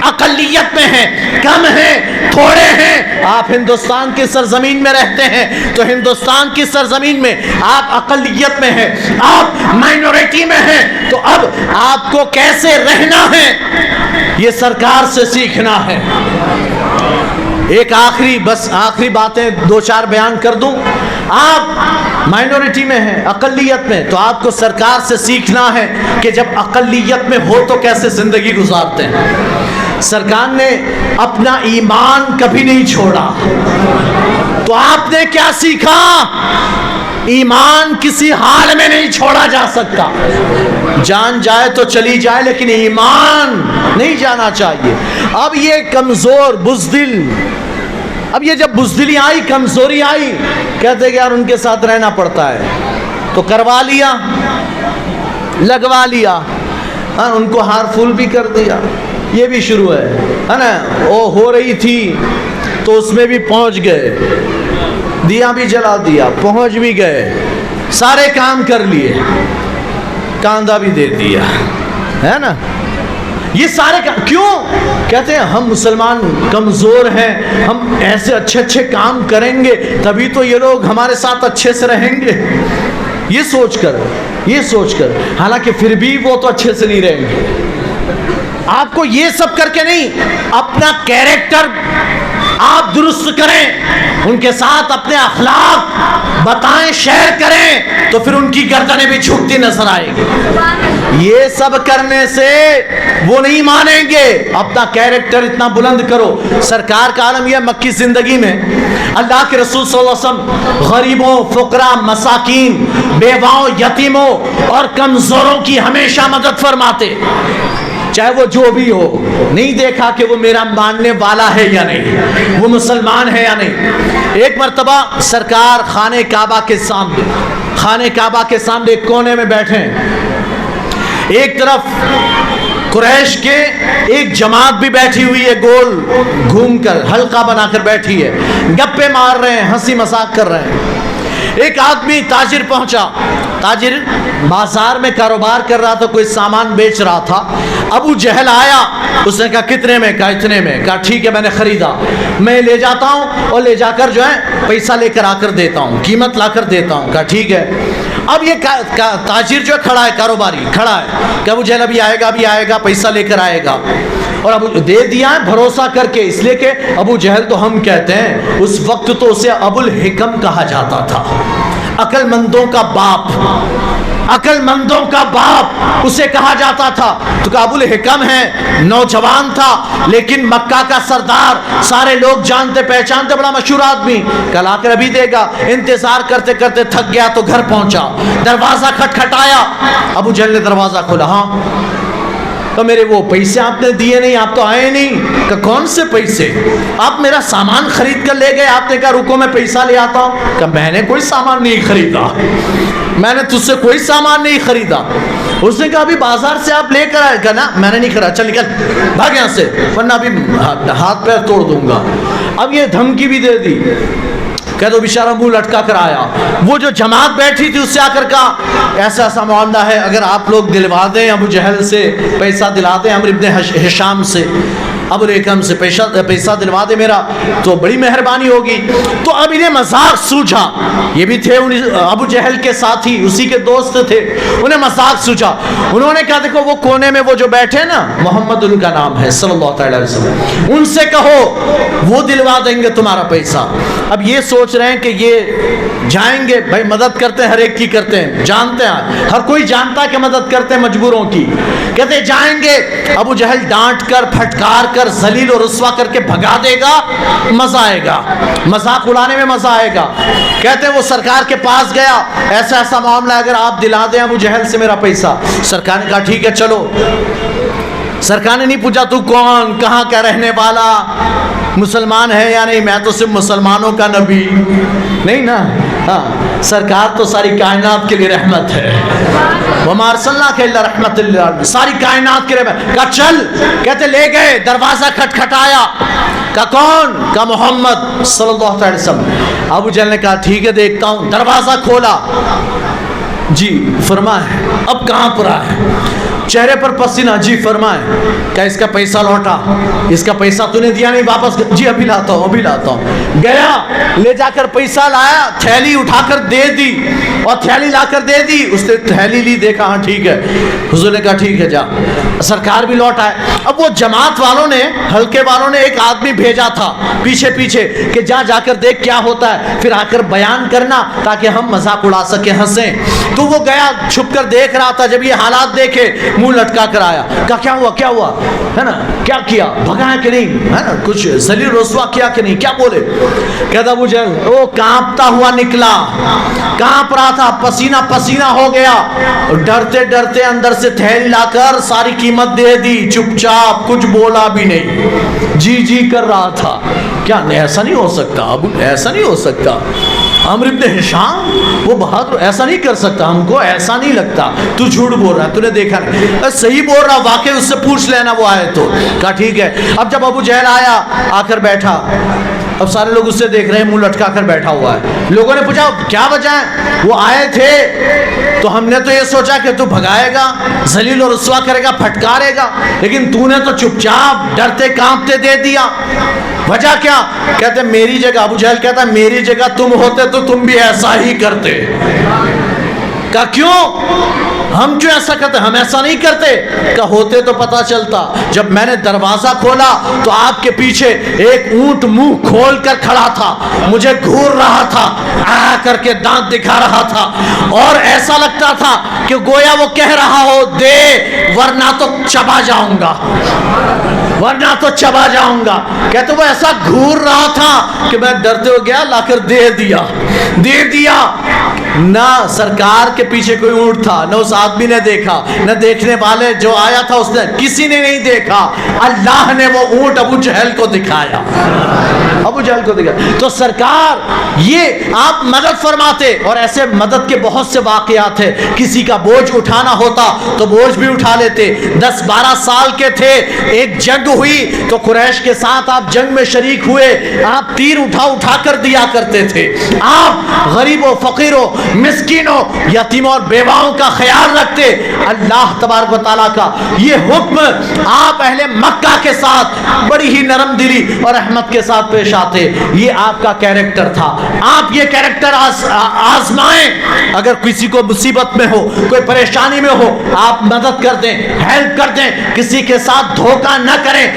اقلیت میں ہیں, کم ہیں, تھوڑے ہیں. آپ ہندوستان کی سرزمین میں رہتے ہیں تو ہندوستان کی سرزمین میں آپ اقلیت میں ہیں, آپ مائنورٹی میں ہیں, تو اب آپ کو کیسے رہنا ہے یہ سرکار سے سیکھنا ہے. ایک آخری باتیں دو چار بیان کر دوں. آپ مائنورٹی میں ہیں, اقلیت میں, تو آپ کو سرکار سے سیکھنا ہے کہ جب اقلیت میں ہو تو کیسے زندگی گزارتے ہیں. سرکار نے اپنا ایمان کبھی نہیں چھوڑا, تو آپ نے کیا سیکھا؟ ایمان کسی حال میں نہیں چھوڑا جا سکتا. جان جائے تو چلی جائے لیکن ایمان نہیں جانا چاہیے. اب یہ کمزور بزدل, اب یہ جب بزدلی آئی, کمزوری آئی, کہتے کہ یار ان کے ساتھ رہنا پڑتا ہے, تو کروا لیا, لگوا لیا, ان کو ہار فول بھی کر دیا. یہ بھی شروع ہے نا, وہ ہو رہی تھی تو اس میں بھی پہنچ گئے, دیا بھی جلا دیا, پہنچ بھی گئے, سارے کام کر لیے, کاندھا بھی دے دیا, ہے نا. یہ سارے کیوں؟ کہتے ہیں ہم مسلمان کمزور ہیں, ہم ایسے اچھے کام کریں گے تبھی تو یہ لوگ ہمارے ساتھ اچھے سے رہیں گے. یہ سوچ کر حالانکہ پھر بھی وہ تو اچھے سے نہیں رہیں گے. آپ کو یہ سب کر کے نہیں, اپنا کیریکٹر آپ درست کریں, ان کے ساتھ اپنے اخلاق بتائیں, شیئر کریں, تو پھر ان کی گردنیں بھی جھکتی نظر آئے گی. یہ سب کرنے سے وہ نہیں مانیں گے. اپنا کیریکٹر اتنا بلند کرو. سرکار کا عالم یہ مکی زندگی میں اللہ کے رسول صلی اللہ علیہ وسلم غریبوں, فقراء, مساکین, بیواؤں, یتیموں اور کمزوروں کی ہمیشہ مدد فرماتے, چاہے وہ جو بھی ہو. نہیں دیکھا کہ وہ میرا ماننے والا ہے یا نہیں, وہ مسلمان ہے یا نہیں. ایک مرتبہ سرکار خانہ کعبہ کے سامنے ایک کونے میں بیٹھے ہیں. ایک طرف قریش کے ایک جماعت بھی بیٹھی ہوئی ہے, گول گھوم کر حلقہ بنا کر بیٹھی ہے, گپے مار رہے ہیں, ہنسی مذاق کر رہے ہیں. ایک آدمی تاجر پہنچا, تاجر بازار میں کاروبار کر رہا تھا, کوئی سامان بیچ رہا تھا. ابو جہل آیا, اس نے کہا کتنے میں؟ کہا اتنے میں. کہا ٹھیک ہے میں نے خریدا, میں لے جاتا ہوں اور لے جا کر جو ہے پیسہ لے کر آ کر دیتا ہوں, قیمت لا کر دیتا ہوں. کہا ٹھیک ہے. اب یہ تاجر جو کھڑا ہے, کاروباری کھڑا ہے, کہ ابو جہل ابھی آئے گا, پیسہ لے کر آئے گا. اور ابو دے دیا ہے بھروسہ کر کے, اس لیے کہ ابو جہل تو ہم کہتے ہیں اس وقت تو اسے ابو الحکم کہا جاتا تھا, عقل مندوں کا باپ, عقل مندوں کا باپ اسے کہا جاتا تھا. تو کہ ابو الحکم ہے, نوجوان تھا لیکن مکہ کا سردار, سارے لوگ جانتے پہچانتے, بڑا مشہور آدمی. کل آ کر ابھی دے گا. انتظار کرتے کرتے تھک گیا تو گھر پہنچا, دروازہ کھٹکھٹایا. ابو جہل نے دروازہ کھولا. ہاں. تو میرے وہ پیسے آپ نے دیے نہیں, آپ تو آئے نہیں. کہ کون سے پیسے؟ آپ میرا سامان خرید کر لے گئے, آپ نے کہا رکو میں پیسہ لے آتا ہوں. کہ میں نے کوئی سامان نہیں خریدا, میں نے تجھ سے کوئی سامان نہیں خریدا. اس نے کہا ابھی بازار سے آپ لے کر آئے. کہا نا میں نے نہیں خریدا, چل نکل بھاگ یہاں سے ورنہ ابھی ہاتھ پیر توڑ دوں گا. اب یہ دھمکی بھی دے دی. کہ تو بیچارہ منہ لٹکا کر آیا. وہ جو جماعت بیٹھی تھی اس سے آ کر کہا ایسا ایسا معاملہ ہے, اگر آپ لوگ دلوا دیں ابو جہل سے, پیسہ دلا دیں عمرو ابن ہشام سے. ابو الحکم سے پیسہ دلوا دے میرا تو بڑی مہربانی ہوگی. تو اب انہیں مذاق سوچا, یہ بھی تھے ابو جہل کے ساتھی, اسی کے دوست تھے, انہیں مذاق سوچا. انہوں نے کہا دیکھو وہ کونے میں وہ جو بیٹھے نا, محمد ان کا نام ہے صلی اللہ علیہ وسلم, ان سے کہو وہ دلوا دیں گے تمہارا پیسہ. اب یہ سوچ رہے ہیں کہ یہ جائیں گے, بھائی مدد کرتے ہیں, ہر ایک کی کرتے ہیں, جانتے ہیں ہر کوئی جانتا ہے کہ مدد کرتے ہیں مجبوروں کی. کہتے جائیں گے, ابو جہل ڈانٹ کر پھٹکار کر ذلیل و رسوا کر کے بھگا دے گا, مزہ آئے گا, مذاق اڑانے میں مزہ آئے گا. کہتے ہیں وہ سرکار کے پاس گیا, ایسا ایسا معاملہ اگر آپ دلا دیں ابو جہل سے میرا پیسہ. سرکار نے کہا ٹھیک ہے چلو. سرکار نے نہیں پوچھا تو کون, کہاں کا رہنے والا, مسلمان ہے یا نہیں, میں تو صرف مسلمانوں کا نبی نہیں نا. ہاں سرکار تو ساری کائنات کے لیے رحمت ہے, وما ارسلناک الا رحمت للعالمین, ساری کائنات کے لیے. کہا چل. کہتے لے گئے, دروازہ کھٹکھٹایا, کہا کون, کہا محمد صلی اللہ علیہ وسلم. ابو جہل نے کہا ٹھیک ہے دیکھتا ہوں. دروازہ کھولا, جی فرمائے اب کہاں پرا ہے, چہرے پر پسینہ, جی فرمائے. کہا اس کا پیسہ لوٹا, اس کا پیسہ تو نے دیا نہیں, واپس, جی ابھی لاتا ہوں ابھی لاتا ہوں. گیا, لے جا کر پیسہ لایا, تھیلی اٹھا کر دے دی, اور تھیلی لا کر دے دی. اس نے تھیلی لی, دیکھا ہاں ٹھیک ہے. حضور نے کہا ٹھیک ہے جا. سرکار بھی لوٹ آئے. اب وہ جماعت والوں نے, حلقے والوں نے ایک آدمی بھیجا تھا پیچھے پیچھے کہ جا کر دیکھ کیا ہوتا ہے, پھر آ کر بیان کرنا تاکہ ہم مذاق اڑا سکیں, ہنسیں. تو وہ گیا, چھپ کر دیکھ رہا تھا. جب یہ حالات دیکھے منہ لٹکا کر آیا. کہا کیا ہوا ہے نا, کیا کیا, بھگایا کہ نہیں ہے نا, کچھ ذلیل رسوا کیا کہ نہیں, کیا بولے. کہتا ابو جہل وہ کانپتا ہوا نکلا, کانپ رہا تھا, پسینہ پسینہ ہو گیا, ڈرتے ڈرتے اندر سے تھیلی لا کر ساری قیمت دے دی, چپ چاپ, کچھ بولا بھی نہیں, جی کر رہا تھا. کیا ایسا نہیں ہو سکتا ابو, ایسا نہیں ہو سکتا. عمرو ابن ہشام وہ بہت ایسا نہیں کر سکتا, ہم کو ایسا نہیں لگتا, تو جھوٹ بول رہا ہے, تو نے دیکھا نہیں, صحیح بول رہا, واقعی اس سے پوچھ لینا وہ آئے تو. کہا ٹھیک ہے. اب جب ابو جہل آیا, آ کر بیٹھا, اب سارے لوگ اس سے دیکھ رہے ہیں, منہ لٹکا کر بیٹھا ہوا ہے. لوگوں نے پوچھا کیا وجہ ہے, وہ آئے تھے تو ہم نے تو یہ سوچا کہ تو بھگائے گا, ذلیل و رسوا کرے گا, پھٹکارے گا, لیکن تو نے تو چپ چاپ ڈرتے کانپتے دے دیا. وجہ کیا. کہتے میری جگہ, ابو جہل کہتا میری جگہ تم ہوتے تو تم بھی ایسا ہی کرتے. کہا کیوں, ہم کیوں ایسا کرتے, ہم ایسا نہیں کرتے. کہ ہوتے تو پتا چلتا. جب میں نے دروازہ کھولا تو آپ کے پیچھے ایک اونٹ منہ کھول کر کھڑا تھا, مجھے گھور رہا تھا, آ کر کے دانت دکھا رہا تھا, اور ایسا لگتا تھا کہ گویا وہ کہہ رہا ہو دے ورنہ تو چبا جاؤں گا, ورنہ تو چبا جاؤں گا. کہتے وہ ایسا گھور رہا تھا کہ میں ڈرتے ہو گیا, لا کر دے دیا. نہ سرکار کے پیچھے کوئی اونٹ تھا, نہ اس آدمی نے دیکھا, نہ دیکھنے والے جو آیا تھا اس نے, کسی نے نہیں دیکھا. اللہ نے وہ اونٹ ابو جہل کو دکھایا, ابو جہل کو دکھایا. تو سرکار یہ آپ مدد فرماتے, اور ایسے مدد کے بہت سے واقعات ہیں. کسی کا بوجھ اٹھانا ہوتا تو بوجھ بھی اٹھا لیتے. 10-12 سال کے تھے, ایک جنگ ہوئی تو قریش کے ساتھ آپ جنگ میں شریک ہوئے, آپ تیر اٹھا کر دیا کرتے تھے. آپ غریبوں, فقیروں, مسکینوں, یتیموں اور بیواؤں کا خیال رکھتے. اللہ تبارک و تعالیٰ کا یہ حکم, آپ اہل مکہ کے ساتھ بڑی ہی نرم دلی اور رحمت کے ساتھ پیش آتے. یہ آپ کا کیریکٹر تھا. آپ یہ کیریکٹر آزمائیں. اگر کسی کو مصیبت میں ہو, کوئی پریشانی میں ہو, آپ مدد کر دیں, ہیلپ کر دیں. کسی کے ساتھ دھوکہ نہ کریں,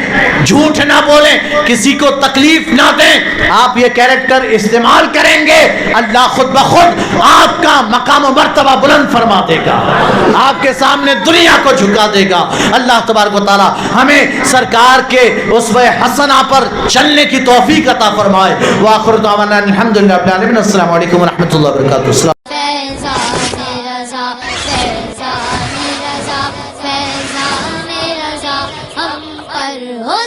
جھوٹ نہ بولیں, کسی کو تکلیف نہ دیں. آپ یہ کیریکٹر استعمال کریں گے, اللہ خود بخود آپ کا مقام و مرتبہ بلند فرما دے گا, آپ کے سامنے دنیا کو جھکا دے گا. اللہ تبارک و تعالی ہمیں سرکار کے اسوہ حسنہ پر چلنے کی توفیق عطا فرمائے. وآخر دعوانا الحمدللہ رب العالمین. السلام علیکم ورحمۃ اللہ وبرکاتہ. فیضان رضا ہم پر ہو